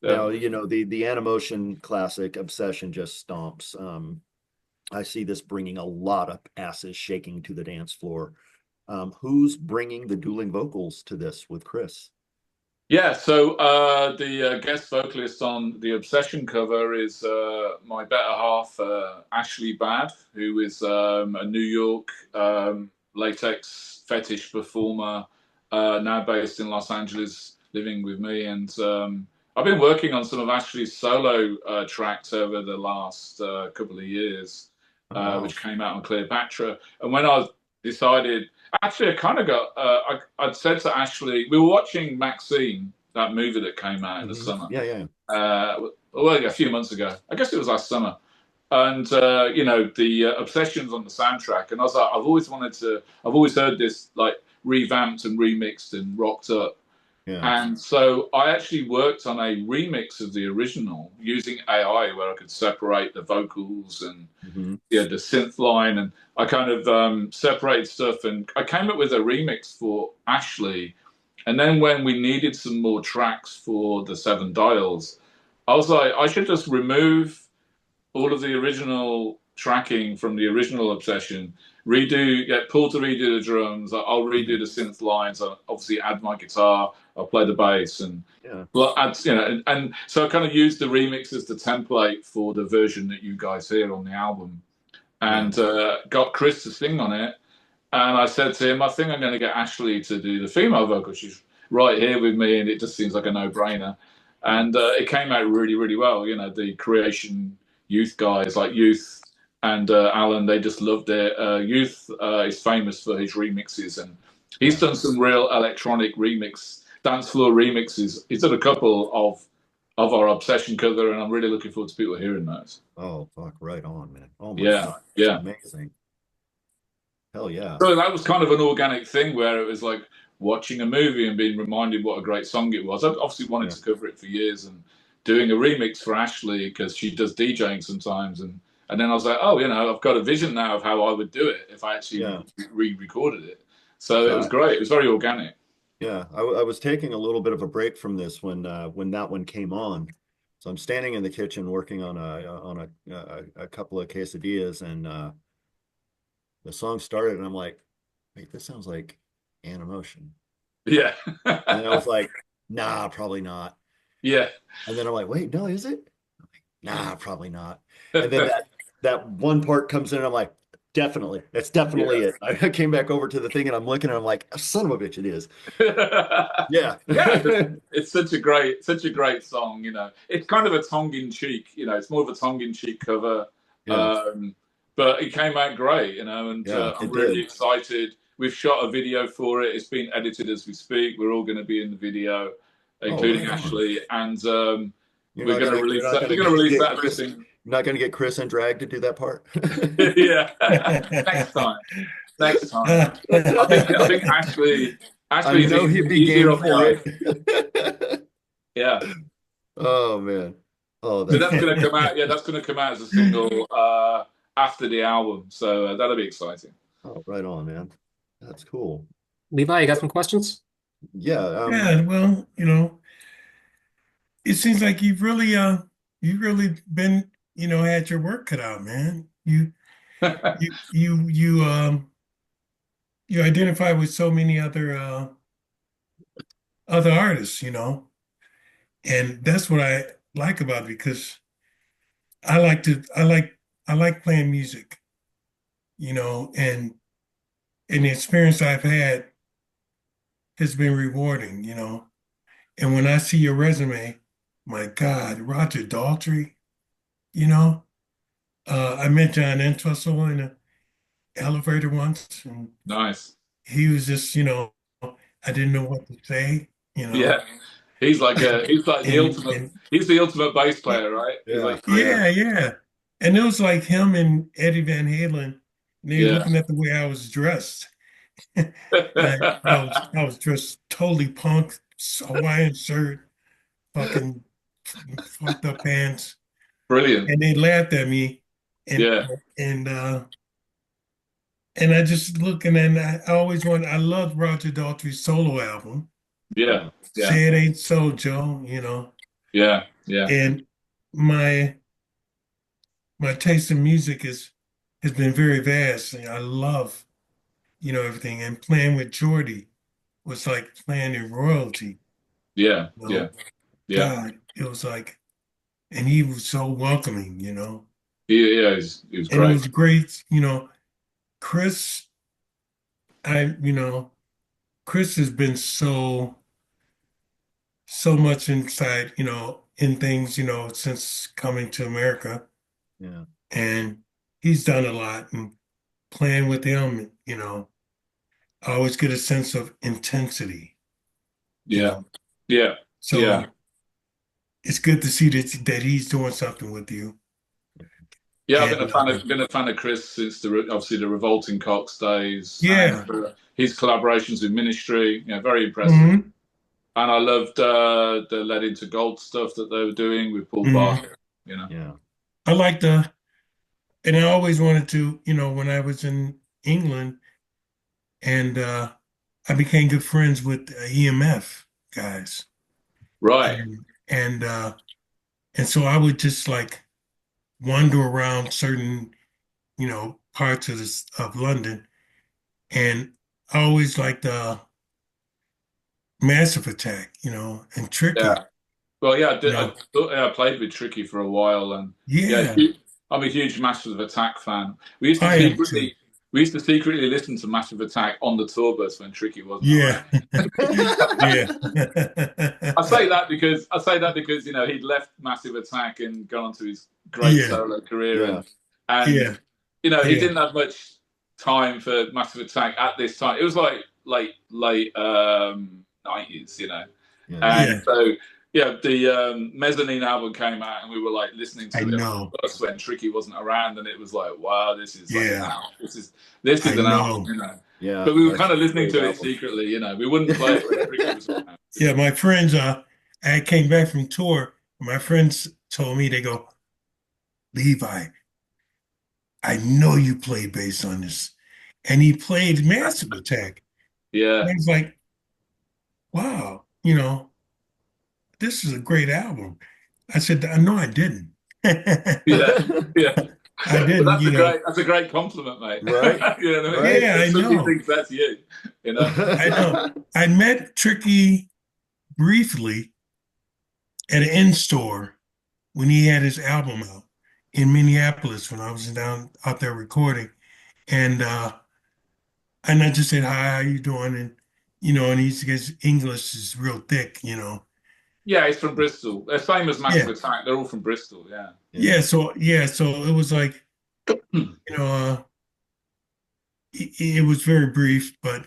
[SPEAKER 2] Now, the Animotion classic Obsession just stomps. I see this bringing a lot of asses shaking to the dance floor. Who's bringing the dueling vocals to this with Chris?
[SPEAKER 3] Yeah, so the guest vocalist on the Obsession cover is my better half, Ashley Bad, who is a New York latex fetish performer, now based in Los Angeles, living with me. And I've been working on some of Ashley's solo tracks over the last couple of years,
[SPEAKER 2] Oh, wow.
[SPEAKER 3] which came out on Cleopatra. And when I decided actually, I kind of got. I'd said to Ashley, we were watching Maxine, that movie that came out in the summer.
[SPEAKER 2] Yeah, yeah.
[SPEAKER 3] Well, yeah, a few months ago. I guess it was last summer. And you know, the Obsessions on the soundtrack, and I was like, I've always wanted to. I've always heard this like revamped and remixed and rocked up.
[SPEAKER 2] Yeah.
[SPEAKER 3] And so I actually worked on a remix of the original using AI, where I could separate the vocals and
[SPEAKER 2] Mhm.
[SPEAKER 3] yeah, the synth line, and I kind of separated stuff, and I came up with a remix for Ashley. And then when we needed some more tracks for the Seven Dials, I was like, I should just remove all of the original tracking from the original Obsession, get Paul to redo the drums. I'll redo the synth lines. I'll obviously add my guitar. I'll play the bass, and
[SPEAKER 2] Yeah.
[SPEAKER 3] well, and so I kind of used the remix as the template for the version that you guys hear on the album, and got Chris to sing on it. And I said to him, I think I'm going to get Ashley to do the female vocal. She's right here with me, and it just seems like a no-brainer.
[SPEAKER 2] Yeah.
[SPEAKER 3] And it came out really, really well. You know, the Creation Youth guys, like Youth and Alan, they just loved it. Youth is famous for his remixes, and he's
[SPEAKER 2] Yeah.
[SPEAKER 3] done some real electronic dance floor remixes. He's done a couple of our Obsession cover, and I'm really looking forward to people hearing those.
[SPEAKER 2] Oh, fuck, right on, man. Oh my
[SPEAKER 3] Yeah,
[SPEAKER 2] God. That's
[SPEAKER 3] yeah.
[SPEAKER 2] amazing. Hell yeah.
[SPEAKER 3] So that was kind of an organic thing where it was like watching a movie and being reminded what a great song it was. I obviously wanted
[SPEAKER 2] Yeah.
[SPEAKER 3] to cover it for years and doing a remix for Ashley because she does DJing sometimes. And then I was like, oh, you know, I've got a vision now of how I would do it if I actually
[SPEAKER 2] Yeah.
[SPEAKER 3] re-recorded it. So it was
[SPEAKER 2] So
[SPEAKER 3] great. It was very organic.
[SPEAKER 2] yeah, I was taking a little bit of a break from this when that one came on. So I'm standing in the kitchen working on a couple of quesadillas, and the song started, and I'm like, wait, this sounds like Animotion.
[SPEAKER 3] Yeah.
[SPEAKER 2] And then I was like, nah, probably not.
[SPEAKER 3] Yeah.
[SPEAKER 2] And then I'm like, wait, no, is it? I'm like, nah, probably not. And then that one part comes in, and I'm like, definitely, that's definitely
[SPEAKER 3] Yeah.
[SPEAKER 2] it. I came back over to the thing, and I'm looking, and I'm like, son of a bitch, it is. Yeah.
[SPEAKER 3] Yeah, it's such a great song, you know. It's kind of a tongue-in-cheek, you know, it's more of a tongue-in-cheek cover.
[SPEAKER 2] Yeah.
[SPEAKER 3] Um, but it came out great, you know, and
[SPEAKER 2] Yeah,
[SPEAKER 3] I'm
[SPEAKER 2] it
[SPEAKER 3] really
[SPEAKER 2] did.
[SPEAKER 3] excited. We've shot a video for it. It's being edited as we speak. We're all going to be in the video,
[SPEAKER 2] Oh,
[SPEAKER 3] including
[SPEAKER 2] right on.
[SPEAKER 3] Ashley, and
[SPEAKER 2] You're not
[SPEAKER 3] we're
[SPEAKER 2] gonna
[SPEAKER 3] going to release
[SPEAKER 2] get
[SPEAKER 3] that
[SPEAKER 2] Chris.
[SPEAKER 3] thing.
[SPEAKER 2] You're not gonna get Chris and Drag to do that part.
[SPEAKER 3] Yeah. Next time. Next time. I think
[SPEAKER 2] I
[SPEAKER 3] Ashley's
[SPEAKER 2] know he'd be
[SPEAKER 3] easier
[SPEAKER 2] game
[SPEAKER 3] on the
[SPEAKER 2] for
[SPEAKER 3] eye.
[SPEAKER 2] it.
[SPEAKER 3] Yeah.
[SPEAKER 2] Oh man. Oh,
[SPEAKER 3] So
[SPEAKER 2] that's
[SPEAKER 3] that's
[SPEAKER 2] funny.
[SPEAKER 3] going to come out. Yeah, that's going to come out as a single after the album. So that'll be exciting.
[SPEAKER 2] Oh, right on, man. That's cool.
[SPEAKER 1] Levi, you got some questions?
[SPEAKER 2] Yeah.
[SPEAKER 4] Yeah, well, it seems like you've really been, had your work cut out, man. You identify with so many other artists, and that's what I like about it because I like to I like playing music, and the experience I've had has been rewarding, And when I see your resume, my God, Roger Daltrey, you know, I met John Entwistle in an elevator once, and
[SPEAKER 3] Nice.
[SPEAKER 4] he was just, I didn't know what to say,
[SPEAKER 3] Yeah. He's like
[SPEAKER 4] and
[SPEAKER 3] he's the ultimate bass player, right? He's
[SPEAKER 2] Yeah.
[SPEAKER 3] like crazy.
[SPEAKER 4] yeah, yeah. And it was like him and Eddie Van Halen, and they were
[SPEAKER 3] Yeah.
[SPEAKER 4] looking at the way I was dressed. I was dressed totally punk, Hawaiian shirt, fucking fucked up pants,
[SPEAKER 3] Brilliant.
[SPEAKER 4] and they laughed at me, and
[SPEAKER 3] Yeah.
[SPEAKER 4] and uh and I just look and then I always want I love Roger Daltrey's solo album.
[SPEAKER 3] Yeah.
[SPEAKER 2] Yeah.
[SPEAKER 3] Yeah.
[SPEAKER 4] Say It Ain't So, Joe,
[SPEAKER 3] Yeah. Yeah.
[SPEAKER 4] and my my taste in music has been very vast. I love, everything. And playing with Jordy was like playing in royalty,
[SPEAKER 3] Yeah.
[SPEAKER 4] you
[SPEAKER 3] Yeah.
[SPEAKER 4] know.
[SPEAKER 3] Yeah.
[SPEAKER 4] God, it was like, and he was so welcoming,
[SPEAKER 3] He was
[SPEAKER 4] And it
[SPEAKER 3] great.
[SPEAKER 4] was great, Chris, I, Chris has been so much inside, in things, since coming to America.
[SPEAKER 2] Yeah.
[SPEAKER 4] And he's done a lot and playing with him, I always get a sense of intensity, you
[SPEAKER 3] Yeah.
[SPEAKER 4] know.
[SPEAKER 3] Yeah. Yeah.
[SPEAKER 4] So it's good to see that he's doing something with you.
[SPEAKER 3] Yeah, I've
[SPEAKER 4] And
[SPEAKER 3] been a fan of Chris since obviously the Revolting Cocks days and
[SPEAKER 4] yeah.
[SPEAKER 3] his collaborations with Ministry. You know, very impressive.
[SPEAKER 4] hmm
[SPEAKER 3] And I loved the Led Into Gold stuff that they were doing with Paul
[SPEAKER 4] hmm
[SPEAKER 3] Barker. You know,
[SPEAKER 2] Yeah.
[SPEAKER 4] I like and I always wanted to, when I was in England and I became good friends with EMF guys.
[SPEAKER 3] right?
[SPEAKER 4] And so I would just like wander around certain, parts of London, and I always liked Massive Attack, and
[SPEAKER 3] Yeah.
[SPEAKER 4] Tricky,
[SPEAKER 3] Well, yeah,
[SPEAKER 4] you know.
[SPEAKER 3] I played with Tricky for a while, and yeah,
[SPEAKER 4] Yeah,
[SPEAKER 3] I'm a huge Massive Attack fan. We used to
[SPEAKER 4] I am too.
[SPEAKER 3] secretly listen to Massive Attack on the tour bus when Tricky wasn't around.
[SPEAKER 4] Yeah, yeah,
[SPEAKER 3] I say that because you know he'd left Massive Attack and gone on to his great
[SPEAKER 4] yeah,
[SPEAKER 3] solo career,
[SPEAKER 2] Yeah.
[SPEAKER 3] and
[SPEAKER 4] yeah,
[SPEAKER 3] you know he
[SPEAKER 4] yeah,
[SPEAKER 3] didn't have much time for Massive Attack at this time. It was like late 90s, you know,
[SPEAKER 2] Yeah.
[SPEAKER 3] and
[SPEAKER 4] yeah.
[SPEAKER 3] so yeah, the Mezzanine album came out, and we were like listening
[SPEAKER 4] I
[SPEAKER 3] to it on
[SPEAKER 4] know.
[SPEAKER 3] the bus when Tricky wasn't around, and it was like, wow, this is like an
[SPEAKER 4] Yeah,
[SPEAKER 3] album. This is
[SPEAKER 4] I
[SPEAKER 3] an album,
[SPEAKER 4] know.
[SPEAKER 3] you know.
[SPEAKER 2] Yeah.
[SPEAKER 3] But we were
[SPEAKER 2] That's
[SPEAKER 3] kind of
[SPEAKER 2] a
[SPEAKER 3] listening
[SPEAKER 2] great
[SPEAKER 3] to it
[SPEAKER 2] album.
[SPEAKER 3] secretly, you know. We wouldn't play it when Tricky was around.
[SPEAKER 4] Yeah, my friends, I came back from tour. My friends told me, they go, Levi, I know you played bass on this. And he played Massive Attack.
[SPEAKER 3] Yeah.
[SPEAKER 4] I was like, wow, this is a great album. I said, no, I didn't.
[SPEAKER 3] Yeah. Yeah.
[SPEAKER 4] I
[SPEAKER 3] But
[SPEAKER 4] didn't,
[SPEAKER 3] that's a great compliment, mate.
[SPEAKER 2] Right,
[SPEAKER 3] You know what I mean?
[SPEAKER 2] right.
[SPEAKER 4] Yeah,
[SPEAKER 3] If
[SPEAKER 4] I
[SPEAKER 3] somebody
[SPEAKER 4] know.
[SPEAKER 3] thinks that's you, you know?
[SPEAKER 4] I know. I met Tricky briefly at an in-store when he had his album out in Minneapolis when I was down out there recording. And I just said, hi, how you doing? And his English is real thick.
[SPEAKER 3] Yeah, he's from Bristol. They're same as Massive
[SPEAKER 4] Yeah.
[SPEAKER 3] Attack. They're all from Bristol. Yeah.
[SPEAKER 2] Yeah.
[SPEAKER 4] So it was like, you know, uh, it was very brief, but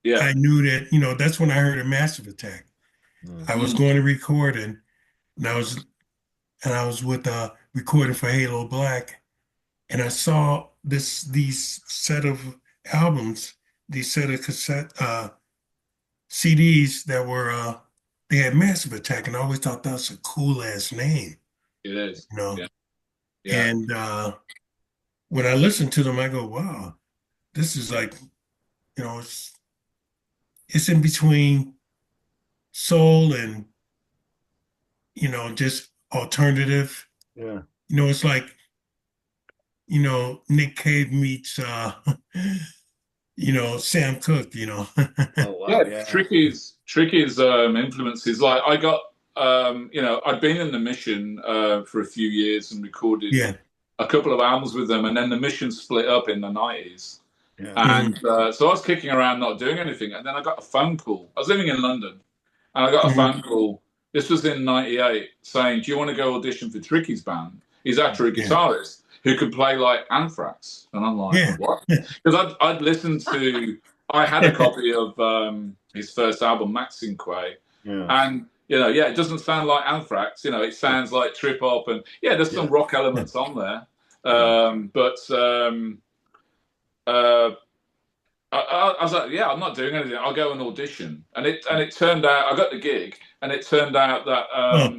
[SPEAKER 3] Yeah.
[SPEAKER 4] I knew that, that's when I heard of Massive Attack.
[SPEAKER 2] Mm.
[SPEAKER 4] I was
[SPEAKER 3] Mm.
[SPEAKER 4] going to record and I was with recording for Halo Black, and I saw these set of albums, these set of cassette CDs that were they had Massive Attack, and I always thought that was a cool ass name,
[SPEAKER 3] It is.
[SPEAKER 4] you know.
[SPEAKER 3] Yeah. Yeah.
[SPEAKER 4] And when I listen to them, I go, wow, this is like, it's in between soul and just alternative.
[SPEAKER 2] Yeah.
[SPEAKER 4] It's like Nick Cave meets Sam Cooke.
[SPEAKER 2] Oh wow.
[SPEAKER 3] Yeah.
[SPEAKER 2] Yeah.
[SPEAKER 3] Tricky's influences. Like I got, I'd been in the Mission for a few years and recorded
[SPEAKER 4] Yeah.
[SPEAKER 3] a couple of albums with them, and then the Mission split up in the '90s.
[SPEAKER 2] Yeah.
[SPEAKER 3] And
[SPEAKER 4] Hmm.
[SPEAKER 3] so I was kicking around not doing anything. And then I got a phone call. I was living in London and I got a
[SPEAKER 4] Hmm.
[SPEAKER 3] phone call. This was in '98 saying, do you want to go audition for Tricky's band? He's after a
[SPEAKER 4] Yeah.
[SPEAKER 3] guitarist who could play like Anthrax. And I'm like,
[SPEAKER 4] Yeah.
[SPEAKER 3] what? Because I'd listened to, I had a copy of his first album, Maxinque.
[SPEAKER 2] Yeah.
[SPEAKER 3] And, yeah, it doesn't sound like Anthrax. It sounds like trip hop. And yeah, there's some
[SPEAKER 2] Yeah.
[SPEAKER 3] rock elements on there.
[SPEAKER 2] Yeah.
[SPEAKER 3] But uh, I was like, yeah, I'm not doing anything. I'll go and audition. And it turned out I got the gig, and it turned out that
[SPEAKER 4] Oh,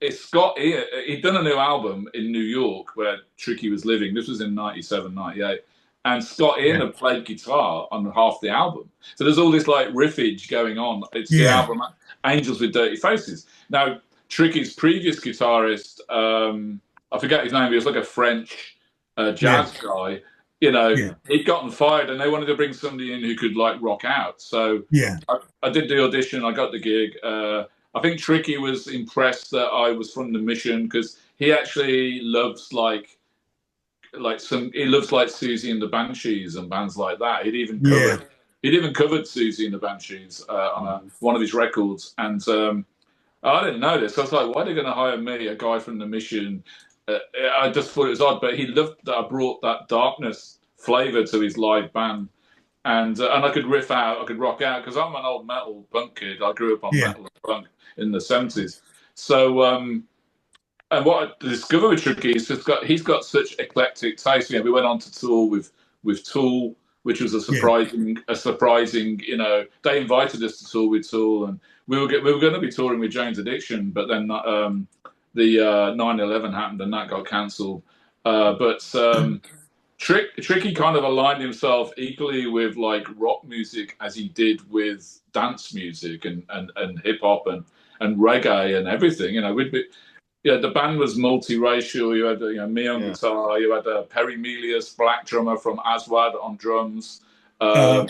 [SPEAKER 3] it's Scott. He'd done a new album in New York where Tricky was living. This was in '97, '98, and Scott Ian
[SPEAKER 4] yeah.
[SPEAKER 3] had played guitar on half the album. So there's all this like riffage going on. It's the
[SPEAKER 4] Yeah.
[SPEAKER 3] album Angels with Dirty Faces. Now Tricky's previous guitarist, I forget his name. He was like a French
[SPEAKER 4] Yeah.
[SPEAKER 3] jazz guy.
[SPEAKER 4] Yeah.
[SPEAKER 3] He'd gotten fired, and they wanted to bring somebody in who could like rock out. So
[SPEAKER 4] Yeah.
[SPEAKER 3] I did the audition. I got the gig. I think Tricky was impressed that I was from the Mission because he actually loves he loves like Susie and the Banshees and bands like that.
[SPEAKER 4] Yeah.
[SPEAKER 3] He'd even covered Susie and the Banshees on
[SPEAKER 2] Mhm.
[SPEAKER 3] one of his records, and I didn't know this. I was like, why are they going to hire me, a guy from the Mission? I just thought it was odd, but he loved that I brought that darkness flavor to his live band, and I could riff out, I could rock out because I'm an old metal punk kid. I grew up on
[SPEAKER 4] Yeah.
[SPEAKER 3] metal and punk in the '70s. So, and what I discovered with Tricky is he's got such eclectic taste. We went on to tour with Tool, which was a
[SPEAKER 4] Yeah.
[SPEAKER 3] surprising. They invited us to tour with Tool, and we were going to be touring with Jane's Addiction, but then the 9/11 happened and that got cancelled. But Tricky kind of aligned himself equally with like rock music as he did with dance music and hip hop and reggae and everything. The band was multiracial. You had me on
[SPEAKER 2] Yeah.
[SPEAKER 3] guitar. You had Perry Melius, black drummer from Aswad on drums.
[SPEAKER 4] Uh,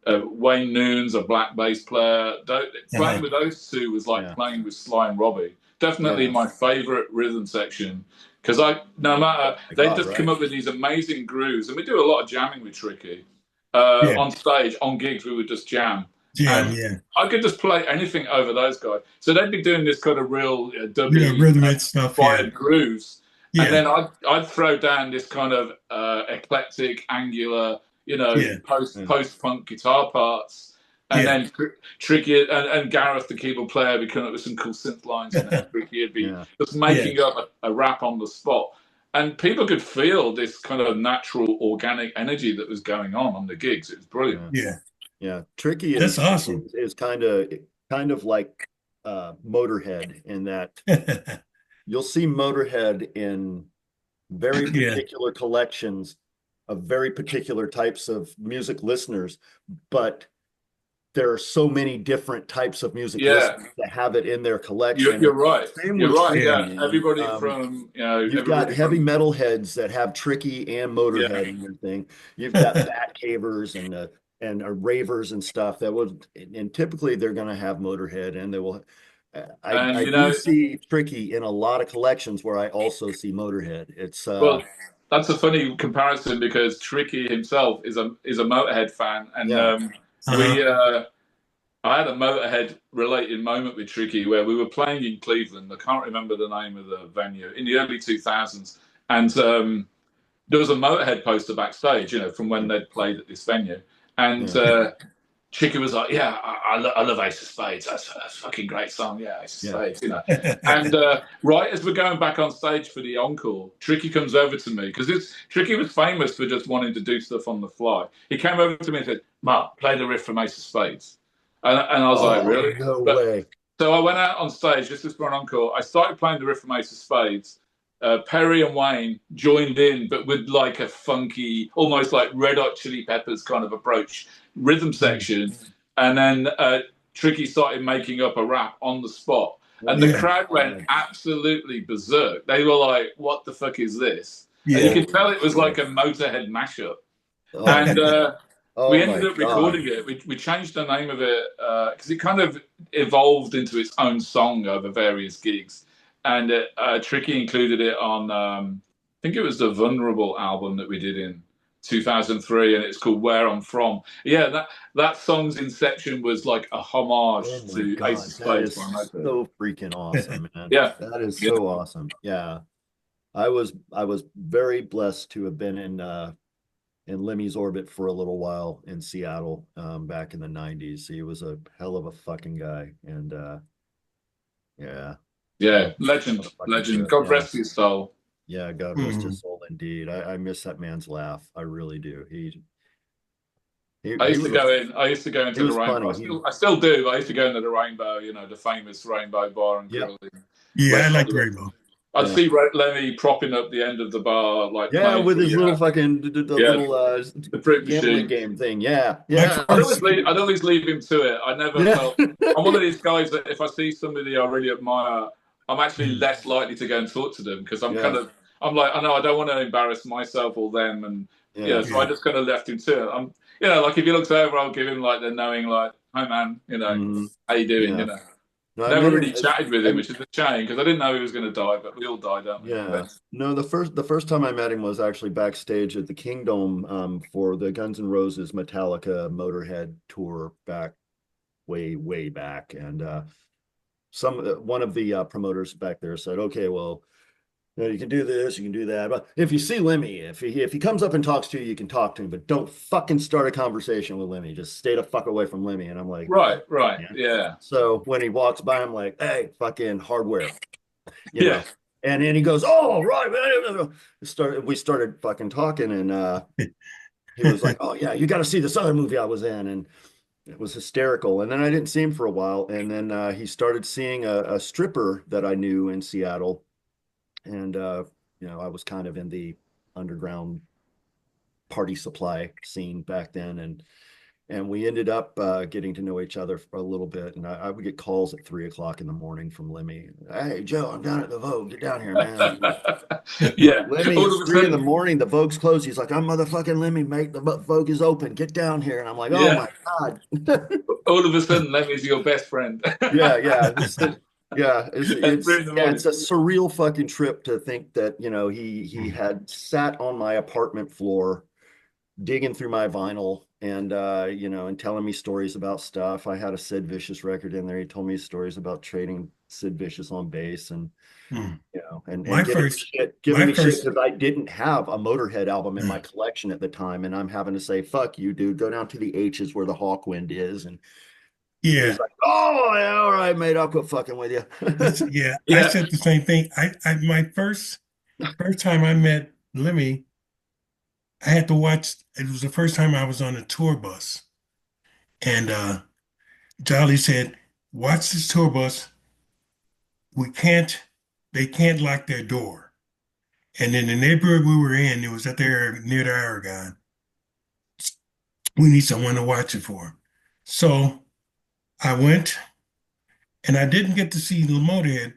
[SPEAKER 3] Uh, Wayne Noon's a black bass player. Playing
[SPEAKER 4] uh,
[SPEAKER 3] with those two was like
[SPEAKER 2] Yeah.
[SPEAKER 3] playing with Sly and Robbie. Definitely
[SPEAKER 2] Yeah.
[SPEAKER 3] my favorite rhythm section because no matter
[SPEAKER 2] My
[SPEAKER 3] they
[SPEAKER 2] God,
[SPEAKER 3] just come
[SPEAKER 2] right.
[SPEAKER 3] up with these amazing grooves, and we do a lot of jamming with Tricky.
[SPEAKER 4] yeah.
[SPEAKER 3] On stage, on gigs, we would just jam,
[SPEAKER 4] Jam.
[SPEAKER 3] and
[SPEAKER 4] Yeah.
[SPEAKER 3] I could just play anything over those guys. So they'd be doing this kind of real
[SPEAKER 4] Yeah.
[SPEAKER 3] dubby
[SPEAKER 4] Rhythmic stuff. Yeah.
[SPEAKER 3] inspired grooves, and
[SPEAKER 4] Yeah.
[SPEAKER 3] then I'd throw down this kind of eclectic, angular,
[SPEAKER 4] Yeah.
[SPEAKER 3] post punk guitar parts, and
[SPEAKER 4] Yeah.
[SPEAKER 3] then Tricky and Gareth, the keyboard player, would come up with some cool synth lines, and then Tricky would be
[SPEAKER 2] Yeah.
[SPEAKER 3] just
[SPEAKER 4] Yeah.
[SPEAKER 3] making up a rap on the spot. And people could feel this kind of natural, organic energy that was going on the gigs. It was brilliant.
[SPEAKER 4] Yeah.
[SPEAKER 2] Yeah. Tricky
[SPEAKER 4] That's
[SPEAKER 2] is
[SPEAKER 4] awesome.
[SPEAKER 2] is kind of like Motorhead in that you'll see Motorhead in very
[SPEAKER 4] Yeah.
[SPEAKER 2] particular collections of very particular types of music listeners, but there are so many different types of music
[SPEAKER 3] Yeah,
[SPEAKER 2] listeners that have it in their collection.
[SPEAKER 3] you're right.
[SPEAKER 2] Same
[SPEAKER 3] You're
[SPEAKER 2] with
[SPEAKER 3] right.
[SPEAKER 2] Tricky,
[SPEAKER 3] Yeah,
[SPEAKER 4] Yeah.
[SPEAKER 2] man. You've got
[SPEAKER 3] everybody
[SPEAKER 2] heavy
[SPEAKER 3] from
[SPEAKER 2] metal heads that have Tricky and
[SPEAKER 3] yeah,
[SPEAKER 2] Motorhead in their thing. You've got Bat Cavers and ravers and stuff that would, and typically they're going to have Motorhead, and they will.
[SPEAKER 3] and
[SPEAKER 2] I do see Tricky in a lot of collections where I also see Motorhead. It's
[SPEAKER 3] well, that's a funny comparison because Tricky himself is a Motorhead fan, and
[SPEAKER 2] yeah,
[SPEAKER 3] we
[SPEAKER 4] Uh-huh.
[SPEAKER 3] I had a Motorhead related moment with Tricky where we were playing in Cleveland. I can't remember the name of the venue in the early 2000s, and there was a Motorhead poster backstage, from when they'd played at this venue, and
[SPEAKER 2] yeah,
[SPEAKER 3] Tricky was like, "Yeah, I love Ace of Spades. That's a fucking great song. Yeah, Ace of
[SPEAKER 2] yeah.
[SPEAKER 3] Spades." And right as we're going back on stage for the encore, Tricky comes over to me because Tricky was famous for just wanting to do stuff on the fly. He came over to me and said, "Mark, play the riff from Ace of Spades," and I was like,
[SPEAKER 2] Oh,
[SPEAKER 3] "Really?"
[SPEAKER 2] no
[SPEAKER 3] But
[SPEAKER 2] way.
[SPEAKER 3] so I went out on stage just for an encore. I started playing the riff from Ace of Spades. Perry and Wayne joined in, but with like a funky, almost like Red Hot Chili Peppers kind of approach, rhythm
[SPEAKER 4] Mm.
[SPEAKER 3] section. And then Tricky started making up a rap on the spot.
[SPEAKER 2] Oh
[SPEAKER 3] And the
[SPEAKER 2] my
[SPEAKER 4] Yeah.
[SPEAKER 3] crowd went
[SPEAKER 2] God.
[SPEAKER 3] absolutely berserk. They were like, what the fuck is this? And you
[SPEAKER 4] Yeah.
[SPEAKER 3] could
[SPEAKER 2] Holy
[SPEAKER 3] tell it was like
[SPEAKER 2] shit.
[SPEAKER 3] a Motorhead mashup.
[SPEAKER 2] Oh,
[SPEAKER 3] And
[SPEAKER 2] oh
[SPEAKER 3] we
[SPEAKER 2] my
[SPEAKER 3] ended up
[SPEAKER 2] God.
[SPEAKER 3] recording it. We changed the name of it because it kind of evolved into its own song over various gigs. And Tricky included it on, I think it was the Vulnerable album that we did in 2003, and it's called Where I'm From. Yeah, that song's inception was like a
[SPEAKER 2] Oh
[SPEAKER 3] homage
[SPEAKER 2] my
[SPEAKER 3] to Ace of
[SPEAKER 2] God. That
[SPEAKER 3] Spades by
[SPEAKER 2] is
[SPEAKER 3] Motorhead.
[SPEAKER 2] so freaking awesome, man.
[SPEAKER 3] Yeah,
[SPEAKER 2] That is
[SPEAKER 3] yeah,
[SPEAKER 2] so awesome. Yeah. I was very blessed to have been in Lemmy's orbit for a little while in Seattle back in the 90s. He was a hell of a fucking guy. And yeah,
[SPEAKER 3] yeah.
[SPEAKER 2] what
[SPEAKER 3] Legend,
[SPEAKER 2] a fucking
[SPEAKER 3] legend.
[SPEAKER 2] trip.
[SPEAKER 3] God
[SPEAKER 2] Yeah.
[SPEAKER 3] rest his soul.
[SPEAKER 2] Yeah, God rest his
[SPEAKER 4] Mhm.
[SPEAKER 2] soul indeed. I miss that man's laugh. I really do.
[SPEAKER 3] I
[SPEAKER 2] He
[SPEAKER 3] used to
[SPEAKER 2] was a
[SPEAKER 3] go in. I used to go
[SPEAKER 2] he
[SPEAKER 3] into the
[SPEAKER 2] was
[SPEAKER 3] Rainbow.
[SPEAKER 2] funny.
[SPEAKER 3] I still do. But I used to go into the Rainbow. The famous Rainbow Bar and
[SPEAKER 2] Yep.
[SPEAKER 3] Grill in
[SPEAKER 4] Yeah, I
[SPEAKER 3] West
[SPEAKER 4] like the
[SPEAKER 3] Hollywood.
[SPEAKER 4] rainbow.
[SPEAKER 3] I'd
[SPEAKER 2] Yeah.
[SPEAKER 3] see Lemmy propping up the end of the bar, like
[SPEAKER 2] Yeah,
[SPEAKER 3] playing
[SPEAKER 2] with
[SPEAKER 3] for
[SPEAKER 2] his little fucking the
[SPEAKER 3] yeah
[SPEAKER 2] little
[SPEAKER 3] the fruit
[SPEAKER 2] gambling
[SPEAKER 3] machine.
[SPEAKER 2] game thing. Yeah.
[SPEAKER 4] My
[SPEAKER 2] Yeah.
[SPEAKER 4] first,
[SPEAKER 3] I'd always leave him to it. I never
[SPEAKER 2] Yeah.
[SPEAKER 3] felt. I'm one of these guys that if I see somebody I really admire, I'm actually
[SPEAKER 4] mm,
[SPEAKER 3] less likely to go and talk to them because
[SPEAKER 2] Yeah.
[SPEAKER 3] I'm like I know I don't want to embarrass myself or them, and
[SPEAKER 2] Yeah.
[SPEAKER 3] so I
[SPEAKER 4] yeah,
[SPEAKER 3] just kind of left him to it. Like if he looks over, I'll give him like the knowing, like, "Hi man,
[SPEAKER 2] Mhm.
[SPEAKER 3] how you doing?"
[SPEAKER 2] Yeah. No, I
[SPEAKER 3] Never
[SPEAKER 2] met him
[SPEAKER 3] really chatted with him,
[SPEAKER 2] I
[SPEAKER 3] which is a shame because I didn't know he was going to die, but we all die, don't we?
[SPEAKER 2] yeah.
[SPEAKER 3] Eventually.
[SPEAKER 2] No, the first time I met him was actually backstage at the Kingdom for the Guns N' Roses Metallica Motorhead tour back way back. And some one of the promoters back there said, "Okay, well, you can do this, you can do that. But if you see Lemmy, if he comes up and talks to you, you can talk to him, but don't fucking start a conversation with Lemmy. Just stay the fuck away from Lemmy." And I'm like,
[SPEAKER 3] Right,
[SPEAKER 2] yeah.
[SPEAKER 3] yeah,
[SPEAKER 2] So when he walks by, I'm like, "Hey, fucking hardware," you
[SPEAKER 3] yeah.
[SPEAKER 2] know. And then he goes, "Oh, right, man." We started fucking talking, and he was like, "Oh yeah, you got to see this other movie I was in," and it was hysterical. And then I didn't see him for a while, and then he started seeing a stripper that I knew in Seattle, and I was kind of in the underground party supply scene back then, and we ended up getting to know each other for a little bit. And I would get calls at 3 o'clock in the morning from Lemmy. "Hey Joe, I'm down at the Vogue. Get down here, man." I'm like,
[SPEAKER 3] Yeah,
[SPEAKER 2] "Lemmy,
[SPEAKER 3] all
[SPEAKER 2] it's
[SPEAKER 3] of a
[SPEAKER 2] 3 in the
[SPEAKER 3] sudden,
[SPEAKER 2] morning. The Vogue's closed." He's like, "I'm motherfucking Lemmy, mate. The Vogue is open. Get down here." And I'm like, "Oh
[SPEAKER 3] yeah,
[SPEAKER 2] my God."
[SPEAKER 3] Lemmy's your best friend.
[SPEAKER 2] Yeah, yeah. Yeah,
[SPEAKER 3] At 3 in the
[SPEAKER 2] it's
[SPEAKER 3] morning.
[SPEAKER 2] a surreal fucking trip to think that, he had sat on my apartment floor digging through my vinyl and and telling me stories about stuff. I had a Sid Vicious record in there. He told me stories about trading Sid Vicious on bass, and
[SPEAKER 4] mm.
[SPEAKER 2] and
[SPEAKER 4] My
[SPEAKER 2] giving me
[SPEAKER 4] first,
[SPEAKER 2] shit,
[SPEAKER 4] my first,
[SPEAKER 2] because I didn't have a Motorhead album in my
[SPEAKER 4] uh,
[SPEAKER 2] collection at the time, and I'm having to say, "Fuck you, dude. Go down to the H's where the Hawkwind is." And he's
[SPEAKER 4] yeah,
[SPEAKER 2] like, "Oh, yeah, all right, mate. I'll quit fucking with you."
[SPEAKER 4] yeah. I
[SPEAKER 3] Yeah,
[SPEAKER 4] said the same thing. My first time I met Lemmy, I had to watch. It was the first time I was on a tour bus, and Jolly said, "Watch this tour bus. We can't. They can't lock their door." And in the neighborhood we were in, it was up there near the Aragon. We need someone to watch it for. So I went and I didn't get to see the Motorhead,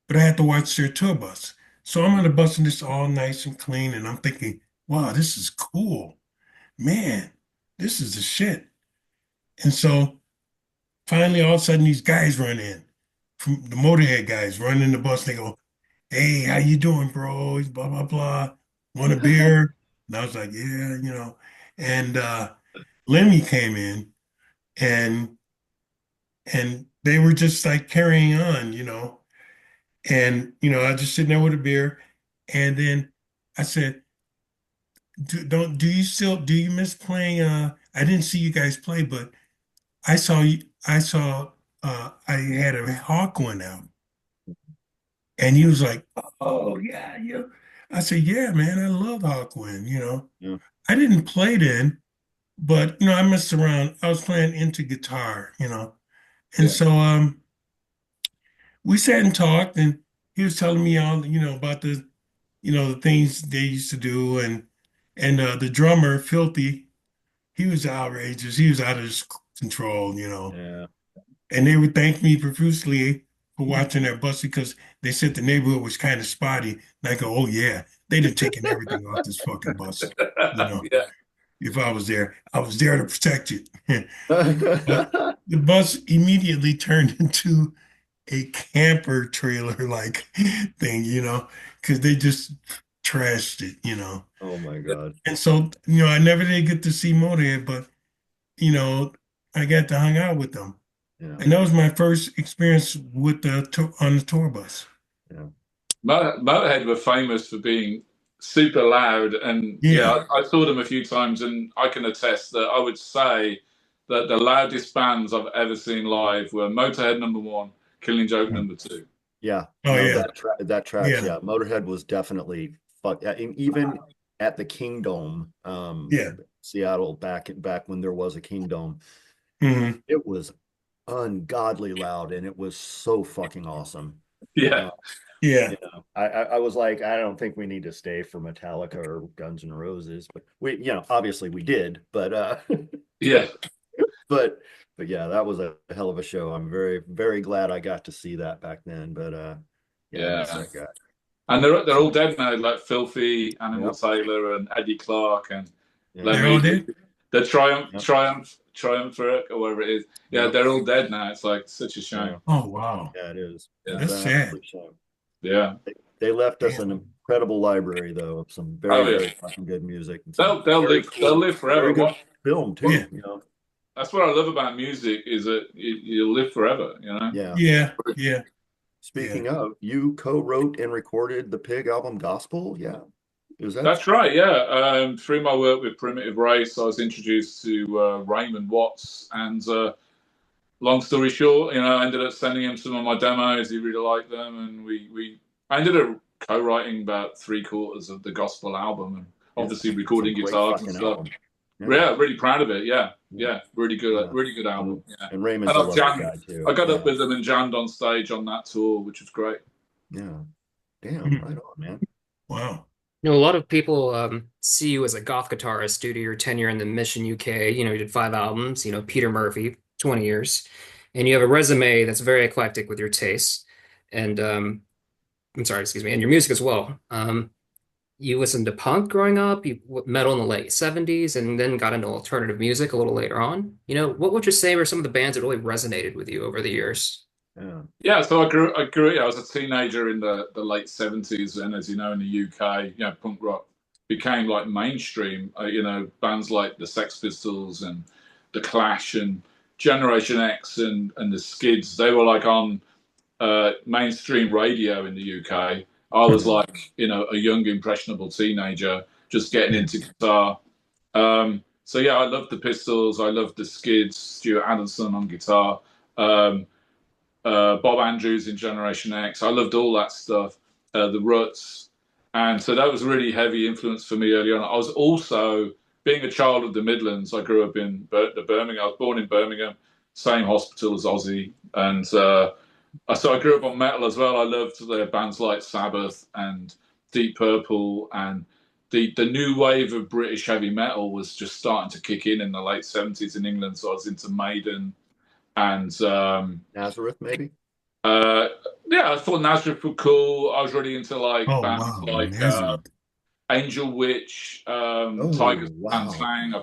[SPEAKER 4] but I had to watch their tour bus. So I'm on the bus and it's all nice and clean, and I'm thinking, wow, this is cool. Man, this is the shit. And so finally, all of a sudden, these guys run in from the Motorhead guys run in the bus. They go, "Hey, how you doing, bro? He's blah blah blah. Want a beer?" And I was like, "Yeah, you know." And Lemmy came in, and they were just like carrying on, you know. And I was just sitting there with a beer, and then I said, Do you still do you miss playing?" I didn't see you guys play, but I saw you. I had a Hawkwind album, and he was like, "Oh yeah, yeah." I said, "Yeah, man, I love Hawkwind."
[SPEAKER 2] Yeah.
[SPEAKER 4] I didn't play then, but I messed around. I was playing into guitar, and
[SPEAKER 3] Yeah.
[SPEAKER 4] so we sat and talked, and he was telling me all about the things they used to do, and the drummer, Filthy, he was outrageous. He was out of his control.
[SPEAKER 2] Yeah.
[SPEAKER 4] And they would thank me profusely for watching their bus because they said the neighborhood was kind of spotty. And I go, oh yeah, they'd have taken everything off this fucking bus. You know,
[SPEAKER 3] Yeah.
[SPEAKER 4] if I was there to protect it. But the bus immediately turned into a camper trailer like thing, because they just trashed it.
[SPEAKER 2] Oh my God.
[SPEAKER 4] And so, I never did get to see Motorhead, but, you know, I got to hang out with them.
[SPEAKER 2] Yeah.
[SPEAKER 4] And that was my first experience with on the tour bus.
[SPEAKER 2] Yeah.
[SPEAKER 3] Motorhead were famous for being super loud, and
[SPEAKER 4] Yeah.
[SPEAKER 3] yeah, I saw them a few times, and I can attest that I would say that the loudest bands I've ever seen live were Motorhead #1, Killing Joke #2.
[SPEAKER 2] Yeah.
[SPEAKER 4] Oh
[SPEAKER 2] No,
[SPEAKER 4] yeah.
[SPEAKER 2] that tracks.
[SPEAKER 4] Yeah.
[SPEAKER 2] Yeah. Motorhead was definitely fuck. Even at the Kingdome,
[SPEAKER 4] Yeah.
[SPEAKER 2] Seattle, back when there was a Kingdome,
[SPEAKER 4] Hmm.
[SPEAKER 2] it was ungodly loud, and it was so fucking awesome.
[SPEAKER 3] Yeah,
[SPEAKER 2] Uh,
[SPEAKER 4] Yeah.
[SPEAKER 2] I was like, I don't think we need to stay for Metallica or Guns N' Roses, but obviously we did, but
[SPEAKER 3] yeah.
[SPEAKER 2] but yeah, that was a hell of a show. I'm very, very glad I got to see that back then. But yeah, I miss
[SPEAKER 3] Yeah.
[SPEAKER 2] that guy.
[SPEAKER 3] And they're all dead now, like Filthy, Animal
[SPEAKER 2] Yep.
[SPEAKER 3] Taylor, and Eddie Clark, and
[SPEAKER 2] Yeah.
[SPEAKER 4] They're all
[SPEAKER 3] Lemmy,
[SPEAKER 4] dead?
[SPEAKER 3] the
[SPEAKER 2] Yep.
[SPEAKER 3] Triumvirate, or whatever it is. Yeah,
[SPEAKER 2] Yep.
[SPEAKER 3] they're all dead now. It's like such a shame.
[SPEAKER 2] Yeah.
[SPEAKER 4] Oh wow.
[SPEAKER 2] Yeah, it is.
[SPEAKER 3] Yeah,
[SPEAKER 2] It's
[SPEAKER 4] That's
[SPEAKER 2] an
[SPEAKER 4] sad.
[SPEAKER 2] absolute shame.
[SPEAKER 3] yeah.
[SPEAKER 2] They left us an
[SPEAKER 4] Damn.
[SPEAKER 2] incredible library, though, of some very,
[SPEAKER 3] Oh
[SPEAKER 2] very
[SPEAKER 3] yeah.
[SPEAKER 2] fucking good music and some
[SPEAKER 3] They'll
[SPEAKER 2] very
[SPEAKER 3] live. They'll
[SPEAKER 2] cool,
[SPEAKER 3] live
[SPEAKER 2] very
[SPEAKER 3] forever.
[SPEAKER 2] good film
[SPEAKER 3] What
[SPEAKER 2] too.
[SPEAKER 4] Yeah.
[SPEAKER 3] That's what I love about music is that you'll live forever.
[SPEAKER 2] Yeah.
[SPEAKER 4] Yeah. Yeah. Yeah.
[SPEAKER 2] Speaking of, you co-wrote and recorded the Pig album Gospel. Yeah. Is that?
[SPEAKER 3] That's right. Yeah. Through my work with Primitive Race, I was introduced to Raymond Watts, and long story short, I ended up sending him some of my demos. He really liked them, and I ended up co-writing about 3/4 of the Gospel album, and obviously
[SPEAKER 2] It's a
[SPEAKER 3] recording
[SPEAKER 2] great
[SPEAKER 3] guitars and
[SPEAKER 2] fucking
[SPEAKER 3] stuff.
[SPEAKER 2] album.
[SPEAKER 3] Yeah, really proud of it. Yeah,
[SPEAKER 2] Yeah.
[SPEAKER 3] yeah,
[SPEAKER 2] Yeah.
[SPEAKER 3] really good album.
[SPEAKER 2] And,
[SPEAKER 3] Yeah,
[SPEAKER 2] and Raymond's
[SPEAKER 3] and
[SPEAKER 2] a
[SPEAKER 3] I've
[SPEAKER 2] lovely
[SPEAKER 3] jammed.
[SPEAKER 2] guy too.
[SPEAKER 3] I got up
[SPEAKER 2] Yeah.
[SPEAKER 3] with them and jammed on stage on that tour, which was great.
[SPEAKER 2] Yeah. Damn,
[SPEAKER 4] Mhm.
[SPEAKER 2] right on, man.
[SPEAKER 4] Wow.
[SPEAKER 1] A lot of people see you as a goth guitarist due to your tenure in the Mission UK. You did 5 albums, Peter Murphy, 20 years. And you have a resume that's very eclectic with your tastes. And I'm sorry, excuse me, and your music as well. You listened to punk growing up, you metal in the late 70s, and then got into alternative music a little later on. What would you say were some of the bands that really resonated with you over the years?
[SPEAKER 2] Yeah.
[SPEAKER 3] Yeah, so I grew. I was a teenager in the late '70s, and as you know, in the UK, punk rock became like mainstream. Bands like the Sex Pistols and the Clash and Generation X and the Skids. They were like on mainstream radio in the UK. I was
[SPEAKER 2] Yeah.
[SPEAKER 3] like, a young impressionable teenager just getting
[SPEAKER 4] Yeah.
[SPEAKER 3] into guitar. So yeah, I loved the Pistols. I loved the Skids. Stuart Addison on guitar. Um, Bob Andrews in Generation X. I loved all that stuff, the Ruts. And so that was a really heavy influence for me early on. I was also, being a child of the Midlands, I grew up in the Birmingham. I was born in Birmingham, same hospital as Ozzy. And so I grew up on metal as well. I loved the bands like Sabbath and Deep Purple, and the new wave of British heavy metal was just starting to kick in the late '70s in England. So I was into Maiden, and
[SPEAKER 2] Nazareth, maybe?
[SPEAKER 3] uh, yeah, I thought Nazareth were cool. I was really into like
[SPEAKER 4] Oh
[SPEAKER 3] bands
[SPEAKER 4] wow,
[SPEAKER 3] like
[SPEAKER 4] Nazareth.
[SPEAKER 3] Angel Witch,
[SPEAKER 2] Oh,
[SPEAKER 3] Tigers and
[SPEAKER 2] wow.
[SPEAKER 3] Tang. I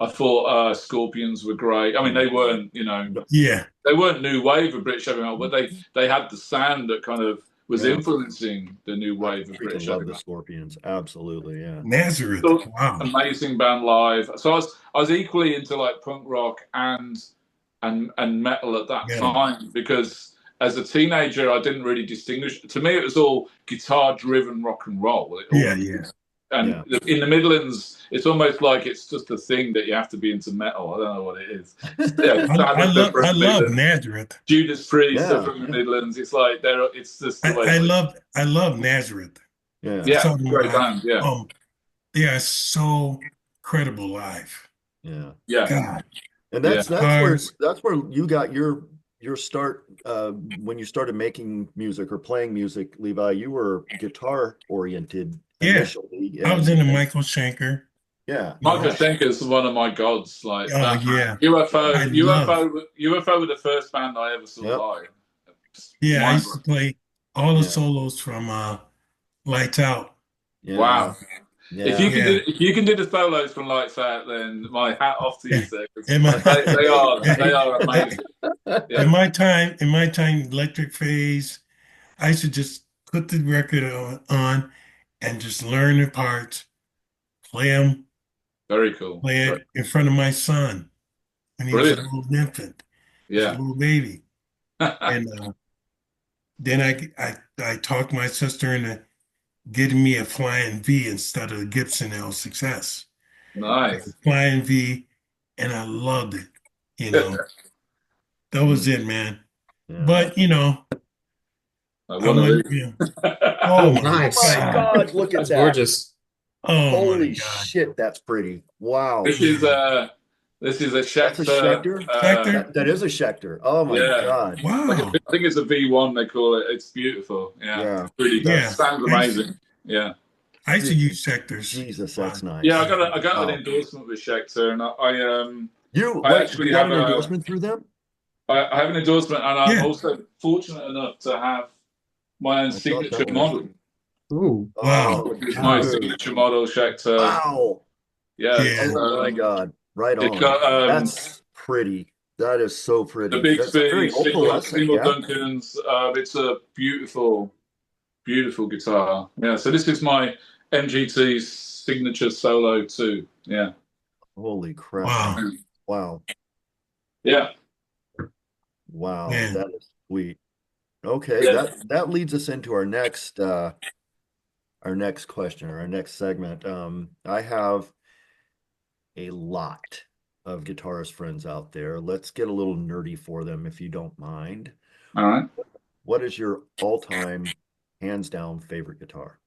[SPEAKER 3] thought Scorpions were great. I mean, they weren't, you know,
[SPEAKER 4] Yeah.
[SPEAKER 3] they weren't new wave of British heavy metal, but they had the sound that kind of was
[SPEAKER 2] Yeah.
[SPEAKER 3] influencing the new
[SPEAKER 2] I
[SPEAKER 3] wave of
[SPEAKER 2] freaking
[SPEAKER 3] British heavy
[SPEAKER 2] love the
[SPEAKER 3] metal.
[SPEAKER 2] Scorpions. Absolutely, yeah.
[SPEAKER 4] Nazareth.
[SPEAKER 3] So,
[SPEAKER 4] Wow.
[SPEAKER 3] amazing band live. So I was equally into like punk rock and metal at that
[SPEAKER 4] Metal.
[SPEAKER 3] time because as a teenager I didn't really distinguish. To me, it was all guitar driven rock and roll. It
[SPEAKER 4] Yeah,
[SPEAKER 3] all
[SPEAKER 4] yeah.
[SPEAKER 3] and
[SPEAKER 2] Yeah.
[SPEAKER 3] in the Midlands, it's almost like it's just a thing that you have to be into metal. I don't know what it is. Yeah, Sabbath are from
[SPEAKER 4] I
[SPEAKER 3] the
[SPEAKER 4] love
[SPEAKER 3] Midlands.
[SPEAKER 4] Nazareth.
[SPEAKER 3] Judas Priest are
[SPEAKER 2] Yeah.
[SPEAKER 3] from the Midlands. It's like it's just the way.
[SPEAKER 4] I love Nazareth. I
[SPEAKER 2] Yeah.
[SPEAKER 3] Yeah,
[SPEAKER 4] saw them
[SPEAKER 3] great
[SPEAKER 4] live.
[SPEAKER 3] band. Yeah,
[SPEAKER 4] They are so credible live.
[SPEAKER 2] Yeah.
[SPEAKER 3] yeah,
[SPEAKER 4] God,
[SPEAKER 2] And
[SPEAKER 3] yeah.
[SPEAKER 4] guitars.
[SPEAKER 2] that's where you got your start when you started making music or playing music, Levi. You were guitar oriented
[SPEAKER 4] Yeah,
[SPEAKER 2] initially,
[SPEAKER 4] I was into Michael Schenker.
[SPEAKER 2] yeah.
[SPEAKER 4] You
[SPEAKER 3] Michael
[SPEAKER 4] know.
[SPEAKER 3] Schenker is one of my gods. Like
[SPEAKER 4] Oh
[SPEAKER 3] that
[SPEAKER 4] yeah, I love.
[SPEAKER 3] UFO were the first band I ever saw
[SPEAKER 2] Yep.
[SPEAKER 3] live.
[SPEAKER 4] Yeah, I
[SPEAKER 3] Mind
[SPEAKER 4] used to
[SPEAKER 3] blowing.
[SPEAKER 4] play all the
[SPEAKER 2] Yeah.
[SPEAKER 4] solos from Lights Out.
[SPEAKER 2] Yeah.
[SPEAKER 3] Wow.
[SPEAKER 2] Yeah.
[SPEAKER 4] Yeah,
[SPEAKER 3] If you can do the solos from Lights Out, then my hat off to you,
[SPEAKER 4] yeah.
[SPEAKER 3] sir. 'Cause
[SPEAKER 4] In my
[SPEAKER 3] they are
[SPEAKER 4] in
[SPEAKER 3] amazing. Yeah,
[SPEAKER 4] my time, Electric Phase, I used to just put the record on and just learn the parts, play them,
[SPEAKER 3] very cool.
[SPEAKER 4] play it in front of my son when he was a
[SPEAKER 3] Brilliant.
[SPEAKER 4] little infant. He was a
[SPEAKER 3] Yeah.
[SPEAKER 4] little baby. And then I talked my sister into getting me a Flying V instead of a Gibson L6S.
[SPEAKER 3] Nice.
[SPEAKER 4] Flying V, and I loved it. You know, that was
[SPEAKER 2] Mm,
[SPEAKER 4] it, man.
[SPEAKER 2] yeah.
[SPEAKER 4] But you know,
[SPEAKER 3] I
[SPEAKER 4] I
[SPEAKER 3] want to
[SPEAKER 4] went,
[SPEAKER 3] leave.
[SPEAKER 4] you know, oh
[SPEAKER 1] Oh,
[SPEAKER 4] my
[SPEAKER 2] Oh my
[SPEAKER 1] nice.
[SPEAKER 4] God.
[SPEAKER 2] God, look at
[SPEAKER 1] That's
[SPEAKER 2] that.
[SPEAKER 1] gorgeous.
[SPEAKER 4] Oh my
[SPEAKER 2] Holy
[SPEAKER 4] God.
[SPEAKER 2] shit, that's pretty. Wow.
[SPEAKER 3] This is
[SPEAKER 4] Yeah.
[SPEAKER 3] uh this is a
[SPEAKER 2] That's a
[SPEAKER 3] Schecter.
[SPEAKER 2] Schecter?
[SPEAKER 4] Schecter?
[SPEAKER 2] That is a Schecter. Oh my
[SPEAKER 3] Yeah.
[SPEAKER 2] God.
[SPEAKER 3] Like
[SPEAKER 4] Wow.
[SPEAKER 3] I think it's a V1 they call it. It's beautiful. Yeah.
[SPEAKER 2] Yeah.
[SPEAKER 3] Really
[SPEAKER 4] Yeah.
[SPEAKER 2] That's
[SPEAKER 3] sounds
[SPEAKER 4] I used,
[SPEAKER 3] amazing. Yeah.
[SPEAKER 4] I used to use sectors.
[SPEAKER 2] Jesus,
[SPEAKER 4] Wow.
[SPEAKER 2] that's
[SPEAKER 3] Yeah,
[SPEAKER 2] nice.
[SPEAKER 3] I got an
[SPEAKER 2] Wow.
[SPEAKER 3] endorsement with Schecter, and I
[SPEAKER 2] You
[SPEAKER 3] actually
[SPEAKER 2] got
[SPEAKER 3] have
[SPEAKER 2] an endorsement through them?
[SPEAKER 3] I have an endorsement, and I'm
[SPEAKER 4] Yeah.
[SPEAKER 3] also fortunate enough to have my own
[SPEAKER 2] I thought
[SPEAKER 3] signature
[SPEAKER 2] that was.
[SPEAKER 3] model.
[SPEAKER 1] Ooh.
[SPEAKER 4] Wow.
[SPEAKER 2] Oh,
[SPEAKER 3] It's my
[SPEAKER 4] Wow.
[SPEAKER 2] dude.
[SPEAKER 3] signature model, Schecter.
[SPEAKER 2] Wow.
[SPEAKER 3] Yeah,
[SPEAKER 4] Yeah.
[SPEAKER 2] Oh my God. Right
[SPEAKER 3] it's
[SPEAKER 2] on.
[SPEAKER 3] got
[SPEAKER 2] That's pretty. That is so
[SPEAKER 3] the
[SPEAKER 2] pretty. That's very
[SPEAKER 3] Bixby
[SPEAKER 2] opalescent.
[SPEAKER 3] single
[SPEAKER 2] Yeah.
[SPEAKER 3] Duncans. It's a beautiful guitar. Yeah, so this is my MGT signature solo too. Yeah,
[SPEAKER 2] Holy crap,
[SPEAKER 4] Wow.
[SPEAKER 2] man. Wow.
[SPEAKER 3] yeah,
[SPEAKER 2] Wow.
[SPEAKER 4] Man.
[SPEAKER 2] That is sweet. Okay,
[SPEAKER 3] yeah.
[SPEAKER 2] that leads us into our next question or our next segment. I have a lot of guitarist friends out there. Let's get a little nerdy for them if you don't mind.
[SPEAKER 3] All right.
[SPEAKER 2] What is your all-time, hands down favorite guitar?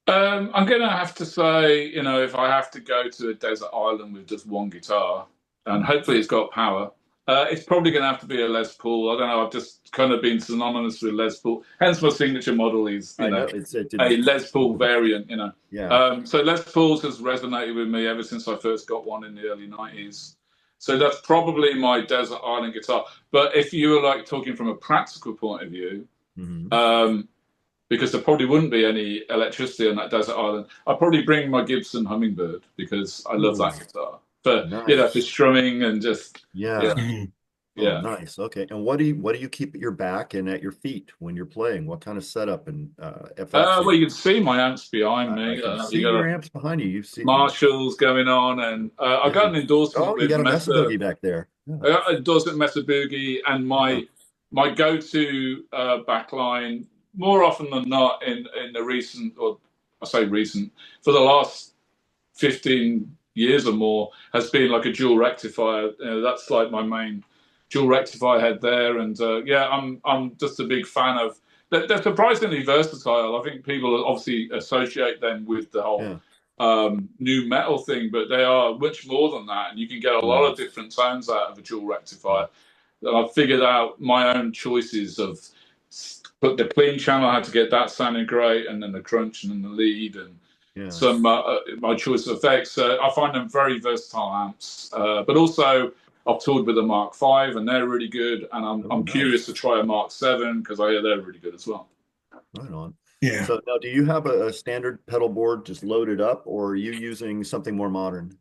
[SPEAKER 3] I'm gonna have to say, if I have to go to a desert island with just one guitar, and hopefully it's got power, it's probably gonna have to be a Les Paul. I don't know. I've just kind of been synonymous with Les Paul. Hence, my signature model is,
[SPEAKER 2] I know
[SPEAKER 3] a Les Paul variant.
[SPEAKER 2] Yeah.
[SPEAKER 3] So Les Paul's has resonated with me ever since I first got one in the early '90s. So that's probably my desert island guitar. But if you were like talking from a practical point of view,
[SPEAKER 2] Mhm.
[SPEAKER 3] because there probably wouldn't be any electricity on that desert island, I'd probably bring my Gibson Hummingbird because I love that guitar for
[SPEAKER 2] Nice.
[SPEAKER 3] strumming and just
[SPEAKER 2] Yeah.
[SPEAKER 4] Mhm.
[SPEAKER 2] Oh,
[SPEAKER 3] yeah.
[SPEAKER 2] nice. Okay. And what do you keep at your back and at your feet when you're playing? What kind of setup and effects?
[SPEAKER 3] Well, you can see my amps behind
[SPEAKER 2] I
[SPEAKER 3] me.
[SPEAKER 2] can
[SPEAKER 3] You
[SPEAKER 2] see
[SPEAKER 3] got
[SPEAKER 2] your
[SPEAKER 3] a
[SPEAKER 2] amps behind you. You see.
[SPEAKER 3] Marshalls going on, and I got
[SPEAKER 2] Yeah.
[SPEAKER 3] an endorsement
[SPEAKER 2] Oh, you
[SPEAKER 3] with
[SPEAKER 2] got a Mesa
[SPEAKER 3] Mesa.
[SPEAKER 2] Boogie back there. Yeah.
[SPEAKER 3] I got an endorsement with Mesa Boogie, and
[SPEAKER 2] Yeah.
[SPEAKER 3] my go-to backline more often than not in the recent, or I say recent, for the last 15 years or more has been like a dual rectifier. That's like my main dual rectifier head there. And yeah, I'm just a big fan of. They're surprisingly versatile. I think people obviously associate them with the whole
[SPEAKER 2] Yeah.
[SPEAKER 3] new metal thing, but they are much more than that. And you can get a lot of different tones out of a dual rectifier. And I've figured out my own choices of put the clean channel, how to get that sounding great, and then the crunch and then the lead and
[SPEAKER 2] Yeah.
[SPEAKER 3] some my choice of effects. I find them very versatile amps, but also I've toured with a Mark V, and they're really good. And
[SPEAKER 2] Oh,
[SPEAKER 3] I'm curious to
[SPEAKER 2] nice.
[SPEAKER 3] try a Mark VII because I hear they're really good as well.
[SPEAKER 2] Right on.
[SPEAKER 4] Yeah.
[SPEAKER 2] So now, do you have a standard pedal board just loaded up, or are you using something more modern?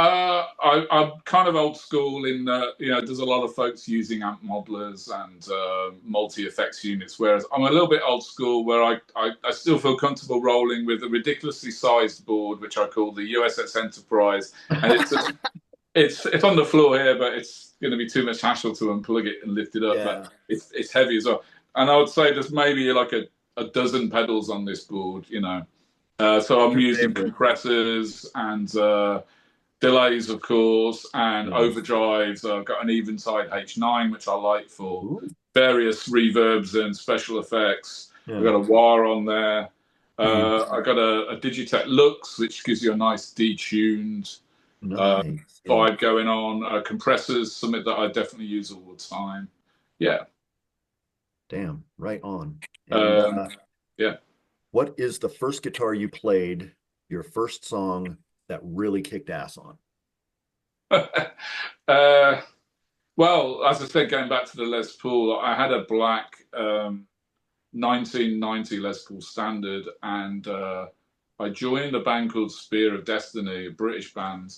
[SPEAKER 3] I'm kind of old school in there's a lot of folks using amp modelers and multi effects units, whereas I'm a little bit old school where I still feel comfortable rolling with a ridiculously sized board, which I call the USS Enterprise, and it's on the floor here, but it's going to be too much hassle to unplug it and lift it up. But
[SPEAKER 2] Yeah.
[SPEAKER 3] it's heavy as well, and I would say there's maybe like a dozen pedals on this board, so
[SPEAKER 2] What's
[SPEAKER 3] I'm
[SPEAKER 2] your
[SPEAKER 3] using
[SPEAKER 2] favorite?
[SPEAKER 3] compressors and delays, of course, and
[SPEAKER 2] Nice.
[SPEAKER 3] overdrives. I've got an Eventide H9, which I like for
[SPEAKER 2] Ooh,
[SPEAKER 3] various reverbs and special effects. I've
[SPEAKER 2] yeah.
[SPEAKER 3] got a wah on there.
[SPEAKER 4] Mm.
[SPEAKER 3] I've got a Digitech Lux, which gives you a nice detuned
[SPEAKER 2] Nice. Yeah.
[SPEAKER 3] vibe going on. Compressors, something that I definitely use all the time. Yeah.
[SPEAKER 2] Damn. Right on. And
[SPEAKER 3] Um, yeah.
[SPEAKER 2] what is the first guitar you played, your first song that really kicked ass on?
[SPEAKER 3] uh, well, as I said, going back to the Les Paul, I had a black 1990 Les Paul Standard, and I joined a band called Spear of Destiny, a British band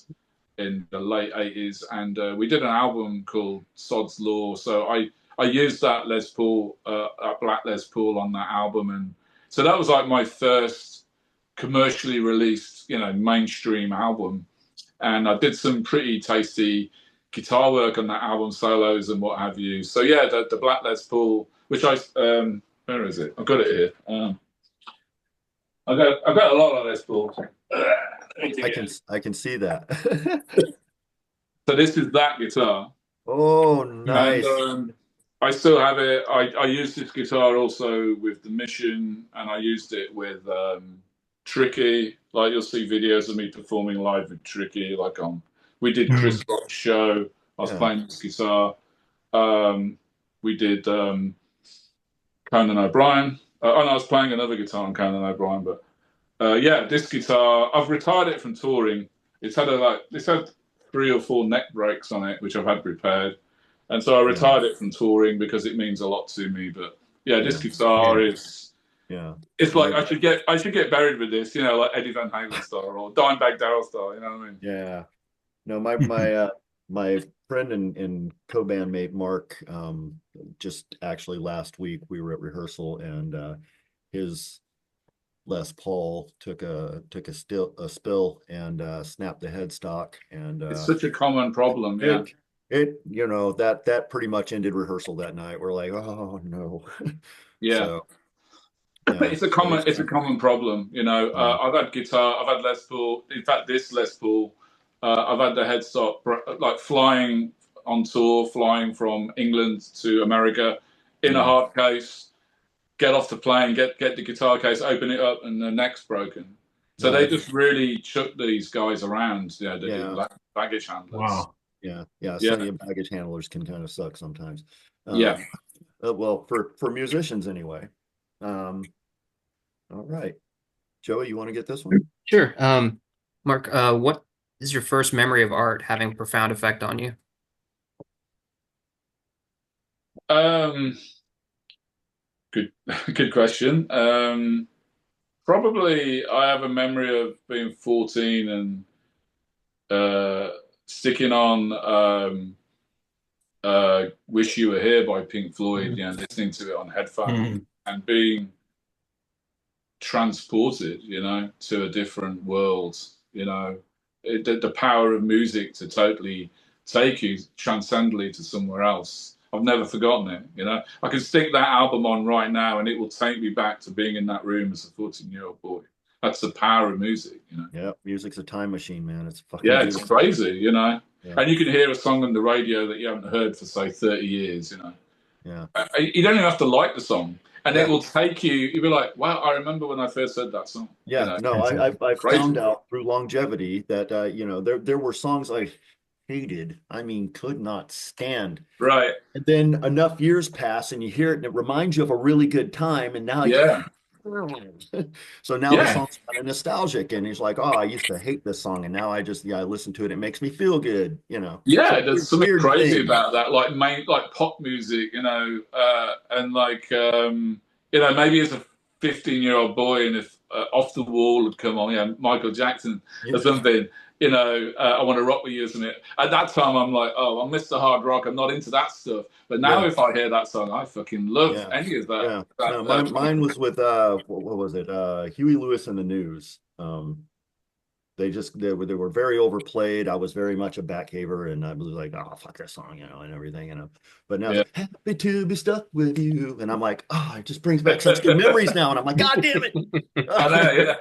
[SPEAKER 3] in the late 80s, and we did an album called Sod's Law. So I used that Les Paul, that black Les Paul on that album, and so that was like my first commercially released, mainstream album. And I did some pretty tasty guitar work on that album, solos and what have you. So yeah, the Black Les Paul, which where is it? I've got it here. I've got a lot of Les Pauls.
[SPEAKER 2] I can see that.
[SPEAKER 3] So this is that guitar,
[SPEAKER 2] Oh,
[SPEAKER 4] Mm.
[SPEAKER 3] and
[SPEAKER 2] nice.
[SPEAKER 3] I still have it. I used this guitar also with the Mission, and I used it with Tricky. Like you'll see videos of me performing live with Tricky. We did
[SPEAKER 4] Mm.
[SPEAKER 3] Chris Rock's show. I was
[SPEAKER 2] Yeah.
[SPEAKER 3] playing this guitar. We did Conan O'Brien. And I was playing another guitar on Conan O'Brien. But yeah, this guitar, I've retired it from touring. It's had 3 or 4 neck breaks on it, which I've had repaired, and so I
[SPEAKER 2] Yeah.
[SPEAKER 3] retired it from touring because it means a lot to me. But yeah, this
[SPEAKER 2] Yeah.
[SPEAKER 3] guitar
[SPEAKER 4] Yeah.
[SPEAKER 3] is.
[SPEAKER 2] Yeah.
[SPEAKER 3] It's like
[SPEAKER 2] My
[SPEAKER 3] I should get buried with this, like Eddie Van Halen style or Dimebag Darrell style. You know what I mean?
[SPEAKER 2] yeah. No, my friend and co-bandmate Mark, just actually last week we were at rehearsal, and his Les Paul took a spill and snapped the headstock, and
[SPEAKER 3] It's such a common problem. Yeah,
[SPEAKER 2] that pretty much ended rehearsal that night. We're like, oh no.
[SPEAKER 3] yeah.
[SPEAKER 2] So yeah,
[SPEAKER 3] It's a
[SPEAKER 2] so
[SPEAKER 3] common it's a common problem.
[SPEAKER 2] yeah,
[SPEAKER 3] I've had guitar, I've had Les Paul. In fact, this Les Paul, I've had the headstock like flying on tour, flying from England to America in a
[SPEAKER 2] yeah,
[SPEAKER 3] hard case. Get off the plane, get the guitar case, open it up, and the neck's broken. So
[SPEAKER 2] no,
[SPEAKER 3] they
[SPEAKER 2] that's
[SPEAKER 3] just really chuck these guys around. Yeah, they do
[SPEAKER 2] yeah,
[SPEAKER 3] baggage handlers.
[SPEAKER 4] Wow.
[SPEAKER 2] yeah. Some of
[SPEAKER 3] Yeah,
[SPEAKER 2] your baggage handlers can kind of suck sometimes.
[SPEAKER 3] yeah.
[SPEAKER 2] Um, well, for musicians anyway. Um, all right, Joey, you want to get this one?
[SPEAKER 1] Sure. Mark, what is your first memory of art having profound effect on you?
[SPEAKER 3] Um, good, good question. Probably I have a memory of being 14 and sticking on Wish You Were Here by Pink Floyd, listening to it on headphones
[SPEAKER 4] Mm.
[SPEAKER 3] and being transported, to a different world. The power of music to totally take you transcendently to somewhere else. I've never forgotten it. I can stick that album on right now, and it will take me back to being in that room as a 14-year-old boy. That's the power of music.
[SPEAKER 2] Yeah, music's a time machine, man. It's fucking
[SPEAKER 3] Yeah, it's
[SPEAKER 2] beautiful.
[SPEAKER 3] crazy.
[SPEAKER 2] Yeah,
[SPEAKER 3] And you can hear a song on the radio that you haven't heard for say 30 years.
[SPEAKER 2] yeah,
[SPEAKER 3] You don't even have to like the song, and it
[SPEAKER 2] yeah,
[SPEAKER 3] will take you. You'll be like, "Wow, I remember when I first heard that song."
[SPEAKER 2] yeah. No,
[SPEAKER 4] That's it.
[SPEAKER 2] I've found
[SPEAKER 3] Crazy,
[SPEAKER 2] out through longevity that there were songs I hated. I mean, could not stand.
[SPEAKER 3] right?
[SPEAKER 2] And then enough years pass, and you hear it, and it reminds you of a really good time, and now
[SPEAKER 3] Yeah,
[SPEAKER 2] So now the
[SPEAKER 3] Yeah.
[SPEAKER 2] song's kind of nostalgic, and he's like, "Oh, I used to hate this song, and now I listen to it. It makes me feel good." It's a
[SPEAKER 3] Yeah,
[SPEAKER 2] weird,
[SPEAKER 3] there's something
[SPEAKER 2] weird
[SPEAKER 3] crazy
[SPEAKER 2] thing.
[SPEAKER 3] about that, like like pop music, and like maybe as a 15-year-old boy, and if Off the Wall had come on, Michael Jackson
[SPEAKER 2] Yeah,
[SPEAKER 3] or something, I Want to Rock With You, isn't it? At that time, I'm like, oh, I'm Mr. Hard Rock. I'm not into that stuff. But now,
[SPEAKER 2] yeah,
[SPEAKER 3] if I hear that song, I fucking love
[SPEAKER 2] yeah,
[SPEAKER 3] any of that.
[SPEAKER 2] yeah. No, mine was with what was it? Huey Lewis and the News. They were very overplayed. I was very much a backhaver, and I was like, oh fuck that song, and everything. But now it's
[SPEAKER 3] Yeah.
[SPEAKER 2] happy to be stuck with you, and I'm like, oh, it just brings back such good memories now, and I'm like, God damn it.
[SPEAKER 3] I know, yeah.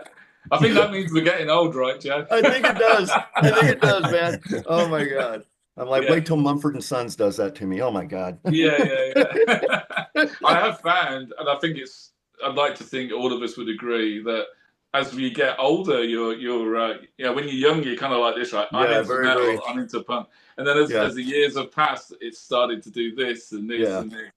[SPEAKER 3] I think that means we're getting old, right, Joe?
[SPEAKER 2] I think it does. I think it does, man. Oh my God. I'm like,
[SPEAKER 3] Yeah.
[SPEAKER 2] wait till Mumford and Sons does that to me. Oh my God.
[SPEAKER 3] Yeah. I have found, and I think I'd like to think all of us would agree that as we get older, when you're young, you're kind of like this, right? I'm
[SPEAKER 2] Yeah,
[SPEAKER 3] into
[SPEAKER 2] very,
[SPEAKER 3] metal,
[SPEAKER 2] very.
[SPEAKER 3] I'm into punk. And then as
[SPEAKER 2] Yeah,
[SPEAKER 3] the years have passed, it's started to do this and this
[SPEAKER 2] yeah,
[SPEAKER 3] and this.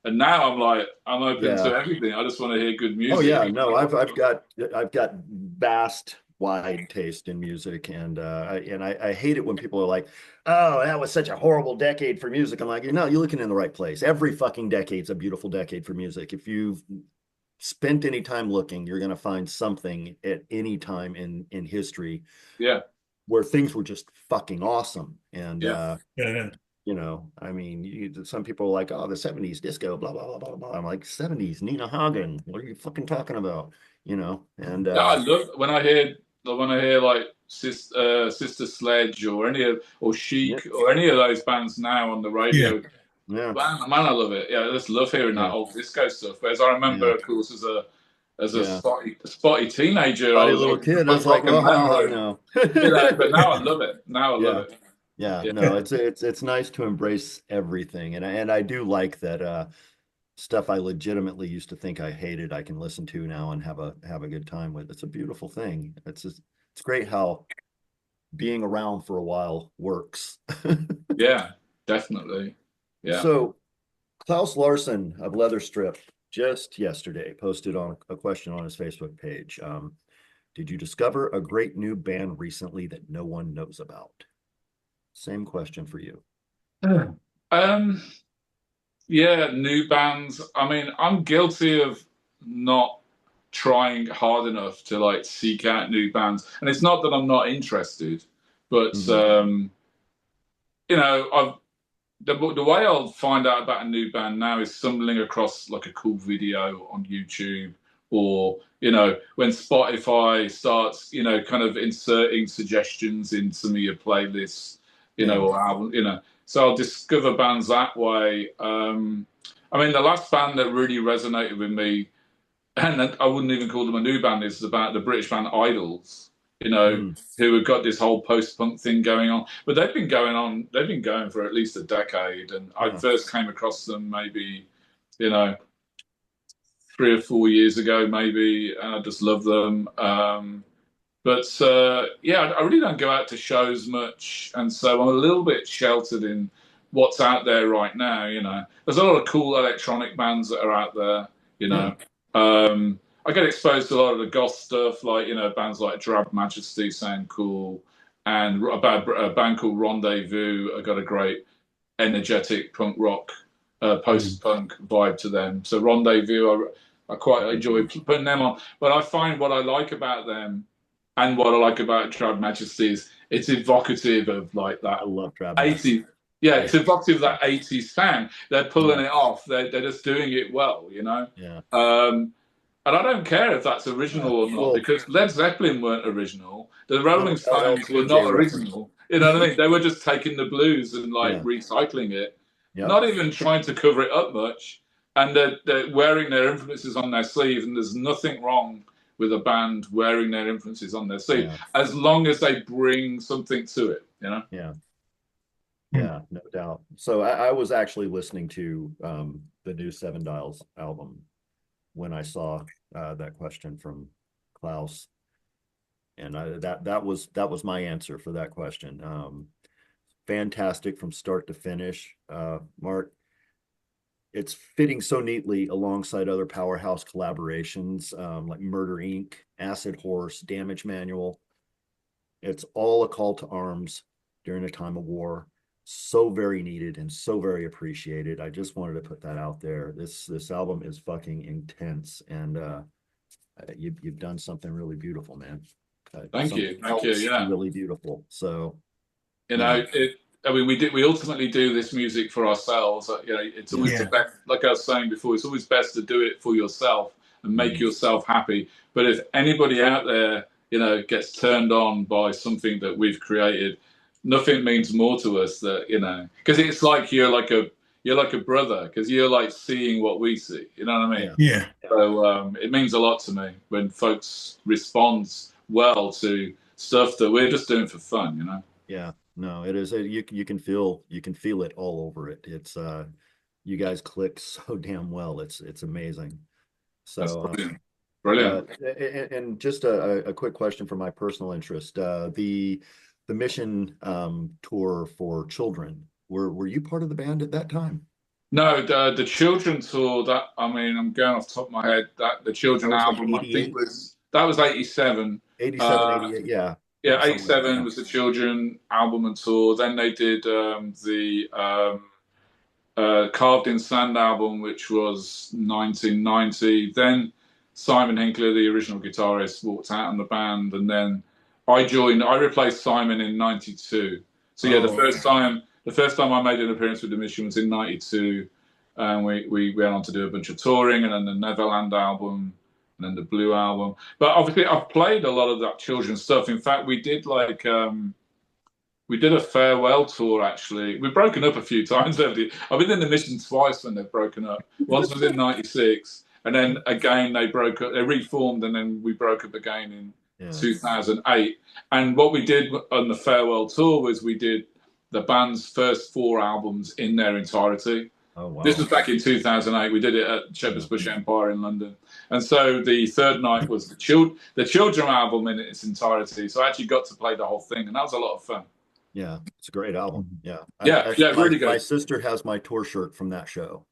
[SPEAKER 3] And now I'm like, I'm open
[SPEAKER 2] yeah.
[SPEAKER 3] to everything. I just want to hear good
[SPEAKER 2] Oh yeah,
[SPEAKER 3] music.
[SPEAKER 2] no, I've got vast wide taste in music, and I hate it when people are like, "Oh, that was such a horrible decade for music." I'm like, "No, you're looking in the right place. Every fucking decade's a beautiful decade for music. If you've spent any time looking, you're going to find something at any time in history
[SPEAKER 3] Yeah,
[SPEAKER 2] where things were just fucking awesome." And
[SPEAKER 3] yeah.
[SPEAKER 4] Yeah.
[SPEAKER 2] I mean, some people are like, "Oh, the '70s disco, blah blah blah blah blah." I'm like, "'70s Nina Hagen? What are you fucking talking about?" And
[SPEAKER 3] Yeah, I love when I hear like Sister Sledge or or
[SPEAKER 2] yeah,
[SPEAKER 3] Chic or any of those bands now on the
[SPEAKER 4] Yeah.
[SPEAKER 3] radio.
[SPEAKER 2] yeah,
[SPEAKER 3] Man, I love it. Yeah, I just love hearing that
[SPEAKER 2] yeah,
[SPEAKER 3] old disco stuff. Whereas I remember,
[SPEAKER 2] yeah,
[SPEAKER 3] of course, as a
[SPEAKER 2] yeah.
[SPEAKER 3] spotty teenager, I
[SPEAKER 2] Spotty
[SPEAKER 3] was
[SPEAKER 2] little
[SPEAKER 3] like into
[SPEAKER 2] kid, I was
[SPEAKER 3] punk
[SPEAKER 2] like,
[SPEAKER 3] rock and
[SPEAKER 2] "Oh,
[SPEAKER 3] metal,
[SPEAKER 2] I
[SPEAKER 3] and
[SPEAKER 2] know."
[SPEAKER 3] but now I love it. Now I love
[SPEAKER 2] Yeah,
[SPEAKER 3] it.
[SPEAKER 2] yeah.
[SPEAKER 3] Yeah,
[SPEAKER 2] No, it's nice to embrace everything, and I do like that stuff I legitimately used to think I hated, I can listen to now and have a good time with. It's a beautiful thing. It's great how being around for a while works.
[SPEAKER 3] yeah, definitely. Yeah.
[SPEAKER 2] So Klaus Larson of Leather Strip just yesterday posted on a question on his Facebook page. Did you discover a great new band recently that no one knows about? Same question for you.
[SPEAKER 3] Um. Yeah, new bands. I mean, I'm guilty of not trying hard enough to like seek out new bands. And it's not that I'm not interested, but
[SPEAKER 2] Mhm.
[SPEAKER 3] I've the way I'll find out about a new band now is stumbling across like a cool video on YouTube, or when Spotify starts kind of inserting suggestions in some of your playlists,
[SPEAKER 2] Yeah.
[SPEAKER 3] or album, so I'll discover bands that way. I mean, the last band that really resonated with me, and I wouldn't even call them a new band, is about the British band Idols,
[SPEAKER 2] Mm.
[SPEAKER 3] who have got this whole post-punk thing going on. But they've been going for at least a decade. And I
[SPEAKER 2] Yeah.
[SPEAKER 3] first came across them maybe, you know, 3 or 4 years ago, maybe, and I just love them. But yeah, I really don't go out to shows much, and so I'm a little bit sheltered in what's out there right now. There's a lot of cool electronic bands that are out there. You
[SPEAKER 2] Yeah.
[SPEAKER 3] know, I get exposed to a lot of the goth stuff, like bands like Drab Majesty sound cool, and a band called Rendezvous. I got a great energetic punk rock,
[SPEAKER 4] Mm.
[SPEAKER 3] post-punk vibe to them. So Rendezvous, I quite enjoy putting them on. But I find what I like about them and what I like about Trad Majesty is it's evocative of like
[SPEAKER 2] I
[SPEAKER 3] that
[SPEAKER 2] love Trap Mass.
[SPEAKER 3] 80s. Yeah,
[SPEAKER 2] Yeah.
[SPEAKER 3] it's evocative of that 80s sound. They're pulling
[SPEAKER 2] Yeah.
[SPEAKER 3] it off. They're just doing it well.
[SPEAKER 2] Yeah.
[SPEAKER 3] Um, and I don't care if that's original or not,
[SPEAKER 2] Well,
[SPEAKER 3] because Led Zeppelin weren't original. The
[SPEAKER 2] no,
[SPEAKER 3] Rolling
[SPEAKER 2] LL
[SPEAKER 3] Stones were
[SPEAKER 2] Cool J
[SPEAKER 3] not
[SPEAKER 2] reference.
[SPEAKER 3] original. You know what I mean? They were just taking the blues and like
[SPEAKER 2] Yeah.
[SPEAKER 3] recycling it,
[SPEAKER 2] Yep.
[SPEAKER 3] not even trying to cover it up much. And they're wearing their influences on their sleeve, and there's nothing wrong with a band wearing their influences on their sleeve
[SPEAKER 2] Yeah.
[SPEAKER 3] as long as they bring something to it.
[SPEAKER 2] Yeah.
[SPEAKER 4] Mm.
[SPEAKER 2] Yeah. No doubt. So I was actually listening to the new Sevendials album when I saw that question from Klaus, and that was my answer for that question. Fantastic from start to finish. Mark, it's fitting so neatly alongside other powerhouse collaborations like Murder Inc., Acid Horse, Damage Manual. It's all a call to arms during a time of war. So very needed and so very appreciated. I just wanted to put that out there. This album is fucking intense, and you've done something really beautiful, man.
[SPEAKER 3] Thank
[SPEAKER 2] Something
[SPEAKER 3] you, thank you.
[SPEAKER 2] else
[SPEAKER 3] Yeah,
[SPEAKER 2] really beautiful. So
[SPEAKER 3] you
[SPEAKER 2] yeah,
[SPEAKER 3] know, I mean, we ultimately do this music for ourselves. You know, it's
[SPEAKER 2] yeah,
[SPEAKER 3] always the
[SPEAKER 4] Yeah.
[SPEAKER 3] best. Like I was saying before, it's always best to do it for yourself and make
[SPEAKER 2] mhm,
[SPEAKER 3] yourself happy. But if anybody out there, you know, gets turned on by something that we've created, nothing means more to us that, you know, because
[SPEAKER 2] yeah,
[SPEAKER 3] it's like you're like a brother because you're like seeing what we see. You know what I mean?
[SPEAKER 2] yeah,
[SPEAKER 4] Yeah.
[SPEAKER 2] yeah,
[SPEAKER 3] So it means a lot to me when folks respond well to stuff that we're just doing for fun. You know.
[SPEAKER 2] yeah. No, it is. You can feel it all over it. It's you guys click so damn well. It's amazing.
[SPEAKER 3] That's
[SPEAKER 2] So
[SPEAKER 3] brilliant. Brilliant.
[SPEAKER 2] and just a quick question for my personal interest. The mission tour for children. Were you part of the band at that time?
[SPEAKER 3] No, the children tour that I mean, I'm going off the top of my head. That the
[SPEAKER 2] That
[SPEAKER 3] children
[SPEAKER 2] was like
[SPEAKER 3] album I think
[SPEAKER 2] 88,
[SPEAKER 3] was that was 87.
[SPEAKER 2] 87,
[SPEAKER 3] Uh,
[SPEAKER 2] 88. Yeah.
[SPEAKER 3] yeah,
[SPEAKER 2] Something like that.
[SPEAKER 3] 87
[SPEAKER 2] Yeah.
[SPEAKER 3] was the children album and tour. Then they did the Carved in Sand album, which was 1990. Then Simon Hinkler, the original guitarist, walked out on the band, and then I joined. I replaced Simon in '92. So yeah,
[SPEAKER 4] Oh, okay.
[SPEAKER 3] the first time I made an appearance with the Mission was in '92, and we went on to do a bunch of touring, and then the Neverland album, and then the Blue album. But obviously, I've played a lot of that children's stuff. In fact, we did like. We did a farewell tour actually. We've broken up a few times over the. I've been in the Mission twice when they've broken up. Once was in '96, and then again they broke up. They reformed, and then we broke up again in
[SPEAKER 2] Yeah.
[SPEAKER 3] 2008. And what we did on the farewell tour was we did the band's first four albums in their entirety.
[SPEAKER 2] Oh
[SPEAKER 3] This
[SPEAKER 2] wow.
[SPEAKER 3] was back in 2008. We did it at Shepherd's
[SPEAKER 2] Yeah.
[SPEAKER 3] Bush Empire in London, and so the third night was the children album in its entirety. So I actually got to play the whole thing, and that was a lot of fun.
[SPEAKER 2] Yeah. It's a great album. Yeah.
[SPEAKER 3] Yeah, yeah,
[SPEAKER 2] Actually,
[SPEAKER 3] really
[SPEAKER 2] my
[SPEAKER 3] good.
[SPEAKER 2] sister has my tour shirt from that show.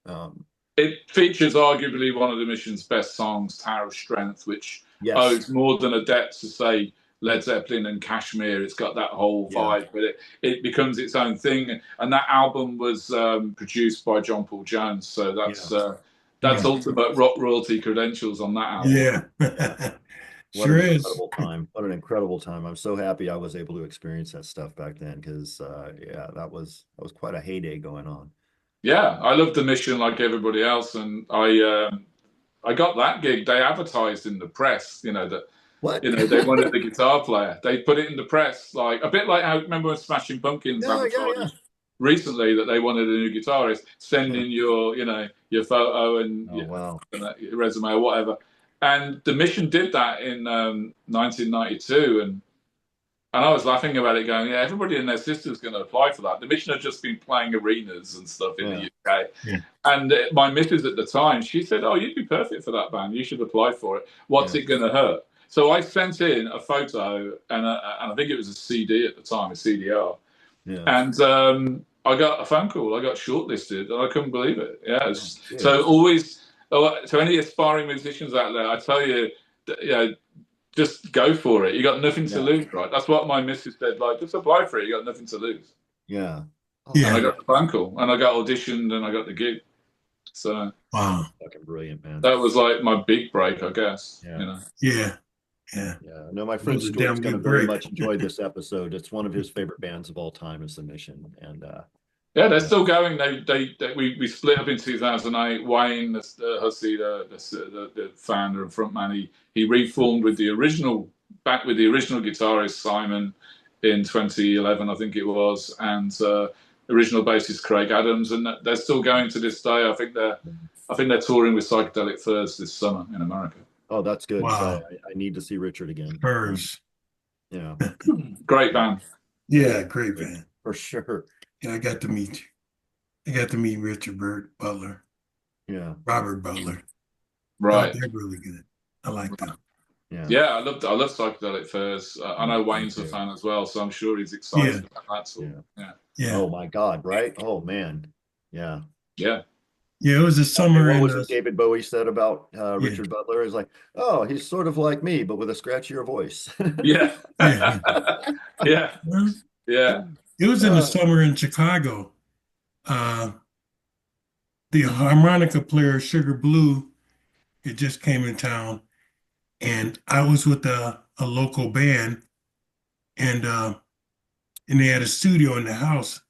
[SPEAKER 3] It features arguably one of the mission's best songs, Tower of Strength, which
[SPEAKER 2] Yes.
[SPEAKER 3] owes more than a debt to, say, Led Zeppelin and Kashmir. It's got that whole
[SPEAKER 2] Yeah.
[SPEAKER 3] vibe, but it becomes its own thing. And that album was produced by John Paul Jones, so that's
[SPEAKER 4] Yeah.
[SPEAKER 3] ultimate rock royalty credentials on that album.
[SPEAKER 4] Yeah.
[SPEAKER 2] Yeah. What
[SPEAKER 4] Sure
[SPEAKER 2] an
[SPEAKER 4] is.
[SPEAKER 2] incredible time. What an incredible time. I'm so happy I was able to experience that stuff back then because yeah, that was quite a heyday going on.
[SPEAKER 3] Yeah, I loved the mission like everybody else, and I got that gig. They advertised in the press, you know, that
[SPEAKER 2] What?
[SPEAKER 3] they wanted the guitar player. They put it in the press, like a bit like how remember when Smashing Pumpkins
[SPEAKER 2] Yeah, yeah, yeah.
[SPEAKER 3] advertised recently that they wanted a new guitarist. Send in your, your photo and
[SPEAKER 2] Oh wow.
[SPEAKER 3] your resume or whatever. And the Mission did that in 1992, and I was laughing about it, going, "Yeah, everybody and their sister's going to apply for that." The Mission had just been playing arenas and stuff in the
[SPEAKER 2] Yeah.
[SPEAKER 3] UK,
[SPEAKER 4] Yeah.
[SPEAKER 3] and my missus at the time, she said, "Oh, you'd be perfect for that band. You should apply for it. What's
[SPEAKER 2] Yeah.
[SPEAKER 3] it going to hurt?" So I sent in a photo, and I think it was a CD at the time, a CDR,
[SPEAKER 2] Yeah.
[SPEAKER 3] and I got a phone call. I got shortlisted, and I couldn't believe it. Yeah,
[SPEAKER 2] Oh,
[SPEAKER 3] so
[SPEAKER 2] shit.
[SPEAKER 3] always to any aspiring musicians out there, I tell you, just go for it. You got nothing to
[SPEAKER 2] Yeah.
[SPEAKER 3] lose, right? That's what my missus said. Like, just apply for it. You got nothing to lose.
[SPEAKER 2] Yeah. Oh,
[SPEAKER 3] And I
[SPEAKER 4] Yeah.
[SPEAKER 3] got the phone call, and I got auditioned, and I got the gig. So
[SPEAKER 4] Wow.
[SPEAKER 2] fucking brilliant, man.
[SPEAKER 3] that was like my big break, I guess.
[SPEAKER 2] Yeah.
[SPEAKER 3] You know.
[SPEAKER 4] Yeah. Yeah.
[SPEAKER 2] Yeah. No, my
[SPEAKER 4] That
[SPEAKER 2] friend
[SPEAKER 4] was a
[SPEAKER 2] Stuart's
[SPEAKER 4] damn
[SPEAKER 2] gonna
[SPEAKER 4] good
[SPEAKER 2] very
[SPEAKER 4] break.
[SPEAKER 2] much enjoy this episode. It's one of his favorite bands of all time is The Mission. And
[SPEAKER 3] Yeah, they're
[SPEAKER 2] yeah.
[SPEAKER 3] still going. We split up in 2008. Wayne, Hussey, the founder and frontman, he reformed with the original guitarist Simon in 2011, I think it was, and original bassist Craig Adams, and they're still going to this day. I think they're touring with Psychedelic Furs this summer in America.
[SPEAKER 2] Oh, that's good because
[SPEAKER 4] Wow.
[SPEAKER 2] I need to see Richard again.
[SPEAKER 4] Hers.
[SPEAKER 2] Yeah.
[SPEAKER 3] Great band.
[SPEAKER 4] Yeah, great band.
[SPEAKER 2] For sure.
[SPEAKER 4] Yeah, I got to meet you. I got to meet Richard Butler,
[SPEAKER 2] Yeah.
[SPEAKER 4] Robert Butler.
[SPEAKER 3] Right.
[SPEAKER 4] They're really good. I like them.
[SPEAKER 2] Yeah.
[SPEAKER 3] Yeah, I love Psychedelic Furs. I know Wayne's a fan as well, so I'm sure he's excited about that tour. Yeah.
[SPEAKER 4] Yeah.
[SPEAKER 2] Oh my God, right? Oh man. Yeah.
[SPEAKER 3] Yeah.
[SPEAKER 4] Yeah, it was a
[SPEAKER 2] And
[SPEAKER 4] summer
[SPEAKER 2] what
[SPEAKER 4] in
[SPEAKER 2] was it David Bowie said about
[SPEAKER 4] yeah,
[SPEAKER 2] Richard Butler? Is like, oh, he's sort of like me, but with a scratchier voice.
[SPEAKER 3] Yeah.
[SPEAKER 4] yeah.
[SPEAKER 3] Yeah.
[SPEAKER 4] Well,
[SPEAKER 3] Yeah.
[SPEAKER 4] it was in the
[SPEAKER 2] Uh,
[SPEAKER 4] summer in Chicago. Uh, the harmonica player Sugar Blue had just came in town, and I was with a local band, and and they had a studio in the house,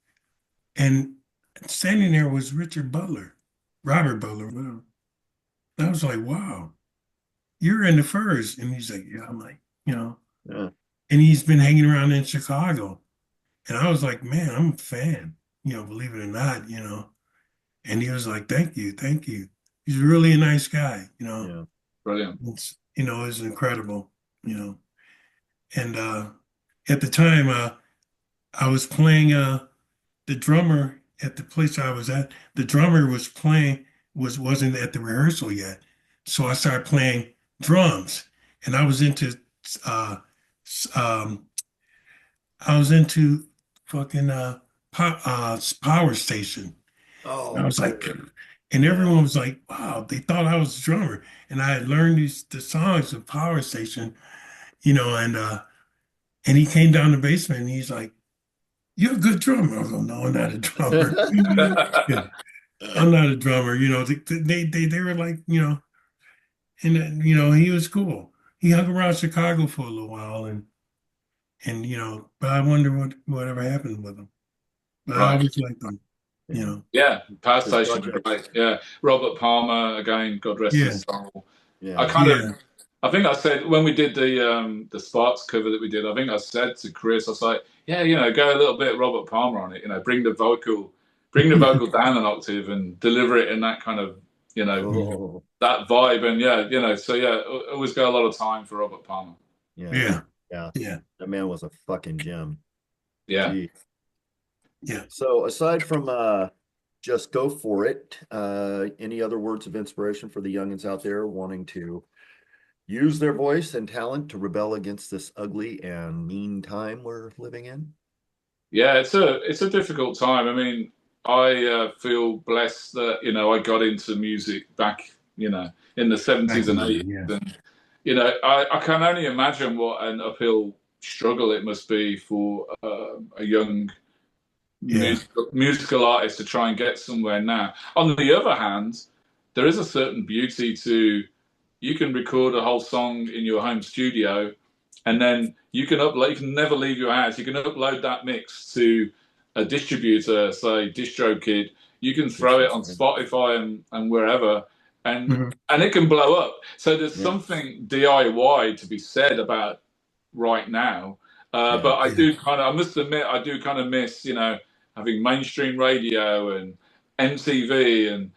[SPEAKER 4] and standing there was Richard Butler, Robert Butler, whatever. And I was like, wow, you're in the Furs, and he's like, yeah. I'm like, you know,
[SPEAKER 2] yeah.
[SPEAKER 4] and he's been hanging around in Chicago, and I was like, man, I'm a fan, believe it or not, And he was like, thank you, thank you. He's really a nice guy,
[SPEAKER 2] Yeah.
[SPEAKER 3] Brilliant.
[SPEAKER 4] it's incredible, And at the time, I was playing the drummer at the place I was at. The drummer was playing wasn't at the rehearsal yet, so I started playing drums, and uh, um, I was into fucking Power Station. And I
[SPEAKER 2] Oh,
[SPEAKER 4] was like,
[SPEAKER 2] cool.
[SPEAKER 4] and
[SPEAKER 2] Yeah.
[SPEAKER 4] everyone was like, wow, they thought I was a drummer. And I had learned the songs of Power Station, and he came down the basement and he's like, you're a good drummer. I was like, no, I'm not a drummer. Yeah, I'm not a drummer. They were like, and then, he was cool. He hung around Chicago for a little while and but I wonder whatever happened with him. But I
[SPEAKER 3] Right.
[SPEAKER 4] always liked him, you
[SPEAKER 2] Yeah.
[SPEAKER 4] know.
[SPEAKER 3] Yeah. Power
[SPEAKER 2] His
[SPEAKER 3] Station,
[SPEAKER 2] projects.
[SPEAKER 3] great. Yeah. Robert Palmer, again, God rest
[SPEAKER 4] Yeah,
[SPEAKER 3] his soul. I
[SPEAKER 2] Yeah.
[SPEAKER 3] kind of,
[SPEAKER 4] yeah,
[SPEAKER 3] I think I said when we did the Sparks cover that we did, I think I said to Chris, I was like, yeah, go a little bit Robert Palmer on it, bring the vocal down an octave and deliver it in that kind of, you know,
[SPEAKER 4] mhm,
[SPEAKER 2] Oh,
[SPEAKER 3] that vibe. And yeah, so yeah, always go a lot of time for Robert Palmer.
[SPEAKER 2] yeah.
[SPEAKER 4] yeah,
[SPEAKER 2] Yeah.
[SPEAKER 4] yeah,
[SPEAKER 2] That man was a fucking gem.
[SPEAKER 3] Yeah.
[SPEAKER 2] Gee.
[SPEAKER 4] yeah.
[SPEAKER 2] So aside from just go for it, any other words of inspiration for the youngins out there wanting to use their voice and talent to rebel against this ugly and mean time we're living in?
[SPEAKER 3] Yeah, it's a difficult time. I mean, I feel blessed that I got into music back in the
[SPEAKER 4] Back
[SPEAKER 3] '70s and
[SPEAKER 4] then,
[SPEAKER 3] '80s,
[SPEAKER 4] yeah,
[SPEAKER 3] and I can only imagine what an uphill struggle it must be for a young
[SPEAKER 4] yeah,
[SPEAKER 3] musical artist to try and get somewhere now. On the other hand, there is a certain beauty to you can record a whole song in your home studio and then you can upload. You can never leave your house. You can upload that mix to a distributor, say DistroKid. You can throw it on
[SPEAKER 2] Interesting.
[SPEAKER 3] Spotify and wherever, and
[SPEAKER 4] mhm,
[SPEAKER 3] and it can blow up. So there's
[SPEAKER 2] Yeah.
[SPEAKER 3] something DIY to be said about right now. But I
[SPEAKER 2] Yes.
[SPEAKER 4] yeah,
[SPEAKER 3] do I must admit, I do kind of miss, having mainstream radio and MTV and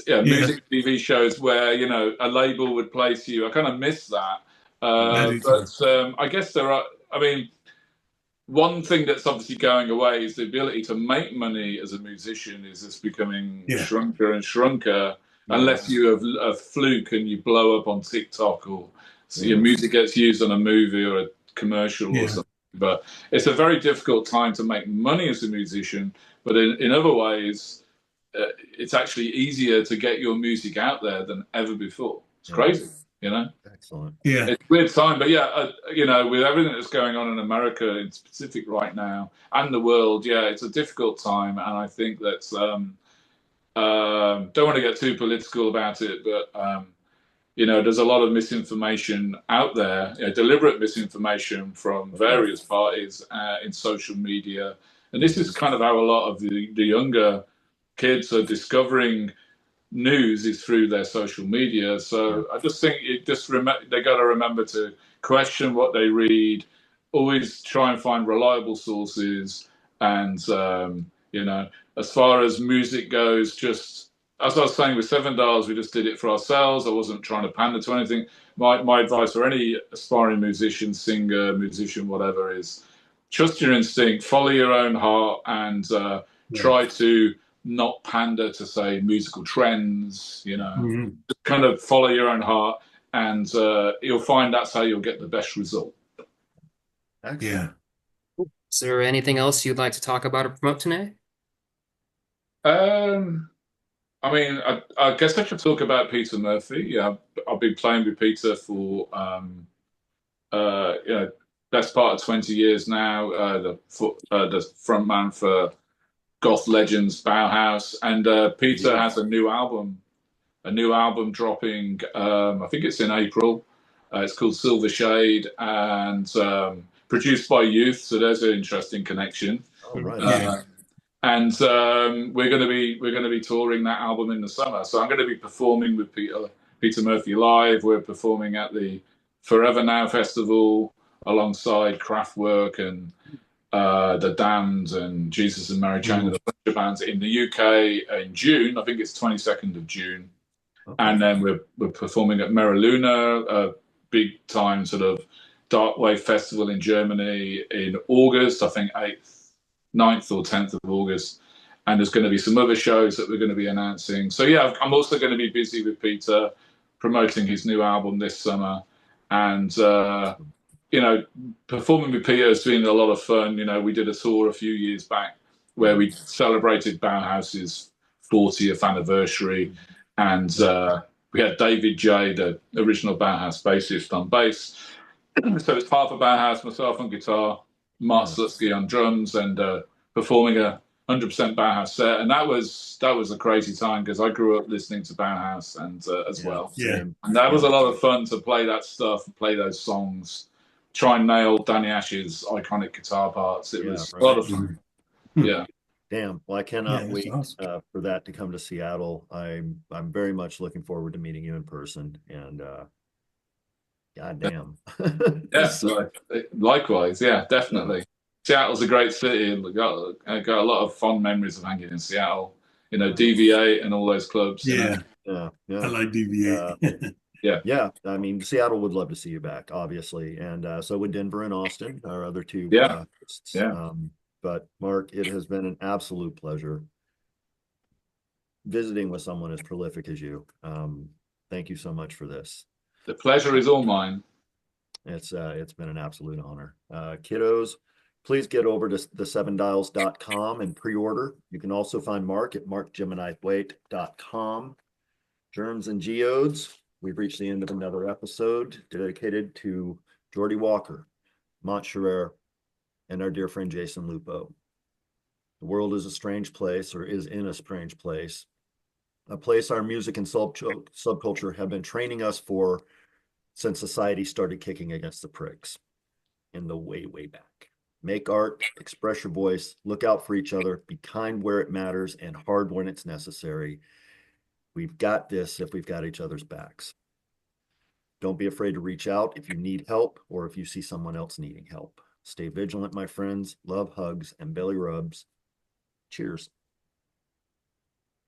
[SPEAKER 4] yeah.
[SPEAKER 3] music TV shows where a label would place you. I kind of miss that.
[SPEAKER 4] I
[SPEAKER 2] Yeah.
[SPEAKER 4] do too.
[SPEAKER 3] But I guess there are. I mean, one thing that's obviously going away is the ability to make money as a musician is just becoming
[SPEAKER 4] Yeah,
[SPEAKER 3] shrunker and shrunker unless
[SPEAKER 2] Yes.
[SPEAKER 3] you have a fluke and you blow up on TikTok or your
[SPEAKER 2] Yes.
[SPEAKER 3] music gets used on a movie or a commercial or
[SPEAKER 4] yeah,
[SPEAKER 3] something. But it's a very difficult time to make money as a musician. But in other ways, it's actually easier to get your music out there than ever before. It's crazy,
[SPEAKER 2] Yes.
[SPEAKER 3] you know.
[SPEAKER 2] Excellent.
[SPEAKER 4] yeah,
[SPEAKER 3] It's a weird time, but yeah, with everything that's going on in America in specific right now and the world, yeah, it's a difficult time, and I think that's don't want to get too political about it, but there's a lot of misinformation out there, deliberate misinformation from
[SPEAKER 2] Yeah.
[SPEAKER 3] various parties in social media, and this is
[SPEAKER 2] Mhm.
[SPEAKER 3] kind of how a lot of the younger kids are discovering news is through their social media.
[SPEAKER 2] Yeah.
[SPEAKER 3] So I just think they got to remember to question what they read, always try and find reliable sources, and as far as music goes, just as I was saying with Seven Dials, we just did it for ourselves. I wasn't trying to pander to anything. My advice for any aspiring musician, singer, musician, whatever, is trust your instinct, follow your own heart, and
[SPEAKER 4] yeah.
[SPEAKER 3] try to not pander to say musical trends,
[SPEAKER 4] Mhm,
[SPEAKER 3] just kind of follow your own heart and you'll find that's how you'll get the best result.
[SPEAKER 2] Excellent.
[SPEAKER 4] yeah.
[SPEAKER 1] Is there anything else you'd like to talk about or promote today?
[SPEAKER 3] Um, I mean, I guess I should talk about Peter Murphy. Yeah, I've been playing with Peter for you know, best part of 20 years now. The front man for goth legends Bauhaus, and Peter
[SPEAKER 2] Yeah.
[SPEAKER 3] has a new album dropping. I think it's in April. It's called Silver Shade, and produced by youth. So there's an interesting connection.
[SPEAKER 2] All right.
[SPEAKER 4] Yeah.
[SPEAKER 3] Uh, and we're going to be touring that album in the summer. So I'm going to be performing with Peter Murphy live. We're performing at the Forever Now Festival alongside Kraftwerk and the Damned and Jesus and Mary Chain and a bunch of bands in the UK in June. I think it's 22nd of June.
[SPEAKER 2] Okay.
[SPEAKER 3] And then we're performing at Mera Luna, a big time sort of dark wave festival in Germany in August, I think 8th, 9th or 10th of August. And there's going to be some other shows that we're going to be announcing. So yeah, I'm also going to be busy with Peter promoting his new album this summer. And you know, performing with Peter has been a lot of fun. You know, we did a tour a few years back where we celebrated Bauhaus's 40th anniversary, and we had David J, the original Bauhaus bassist, on bass. So it's part of Bauhaus, myself on guitar, Mark
[SPEAKER 2] Yeah.
[SPEAKER 3] Slutsky on drums, and performing a 100% Bauhaus set. And that was a crazy time because I grew up listening to Bauhaus and as
[SPEAKER 2] Yeah.
[SPEAKER 3] well.
[SPEAKER 4] Yeah.
[SPEAKER 2] Same.
[SPEAKER 3] And that was
[SPEAKER 2] Yeah.
[SPEAKER 3] a lot of fun to play that stuff, play those songs, try and nail Danny Ash's iconic guitar parts. It
[SPEAKER 2] Yeah,
[SPEAKER 3] was
[SPEAKER 2] right.
[SPEAKER 3] a lot of fun. Yeah.
[SPEAKER 2] Damn. Well, I cannot
[SPEAKER 4] Yeah, that's
[SPEAKER 2] wait
[SPEAKER 4] awesome.
[SPEAKER 2] for that to come to Seattle. I'm very much looking forward to meeting you in person. And God damn.
[SPEAKER 3] Yeah,
[SPEAKER 2] So,
[SPEAKER 3] likewise. Yeah, definitely. Seattle's a great city. I got a lot of fond memories of hanging in Seattle. You know, DV8 and all those clubs. You know,
[SPEAKER 4] Yeah,
[SPEAKER 2] yeah,
[SPEAKER 4] I
[SPEAKER 2] yeah.
[SPEAKER 4] like
[SPEAKER 2] Uh,
[SPEAKER 4] DVA.
[SPEAKER 3] yeah,
[SPEAKER 2] yeah, I mean, Seattle would love to see you back, obviously, and so would Denver and Austin, our other two
[SPEAKER 3] yeah,
[SPEAKER 2] hosts.
[SPEAKER 3] yeah.
[SPEAKER 2] But Mark, it has been an absolute pleasure visiting with someone as prolific as you. Thank you so much for this.
[SPEAKER 3] The pleasure is all mine.
[SPEAKER 2] It's been an absolute honor. Kiddos, please get over to the7dials.com and pre-order. You can also find Mark at markgeminithwaite.com. Germs and Geodes, we've reached the end of another episode dedicated to Jordy Walker, Montcherer, and our dear friend Jason Lupo. The world is a strange place, or is in a strange place, a place our music and subculture have been training us for since society started kicking against the pricks in the way, way back. Make art, express your voice, look out for each other, be kind where it matters, and hard when it's necessary. We've got this if we've got each other's backs. Don't be afraid to reach out if you need help or if you see someone else needing help. Stay vigilant, my friends. Love, hugs, and belly rubs. Cheers.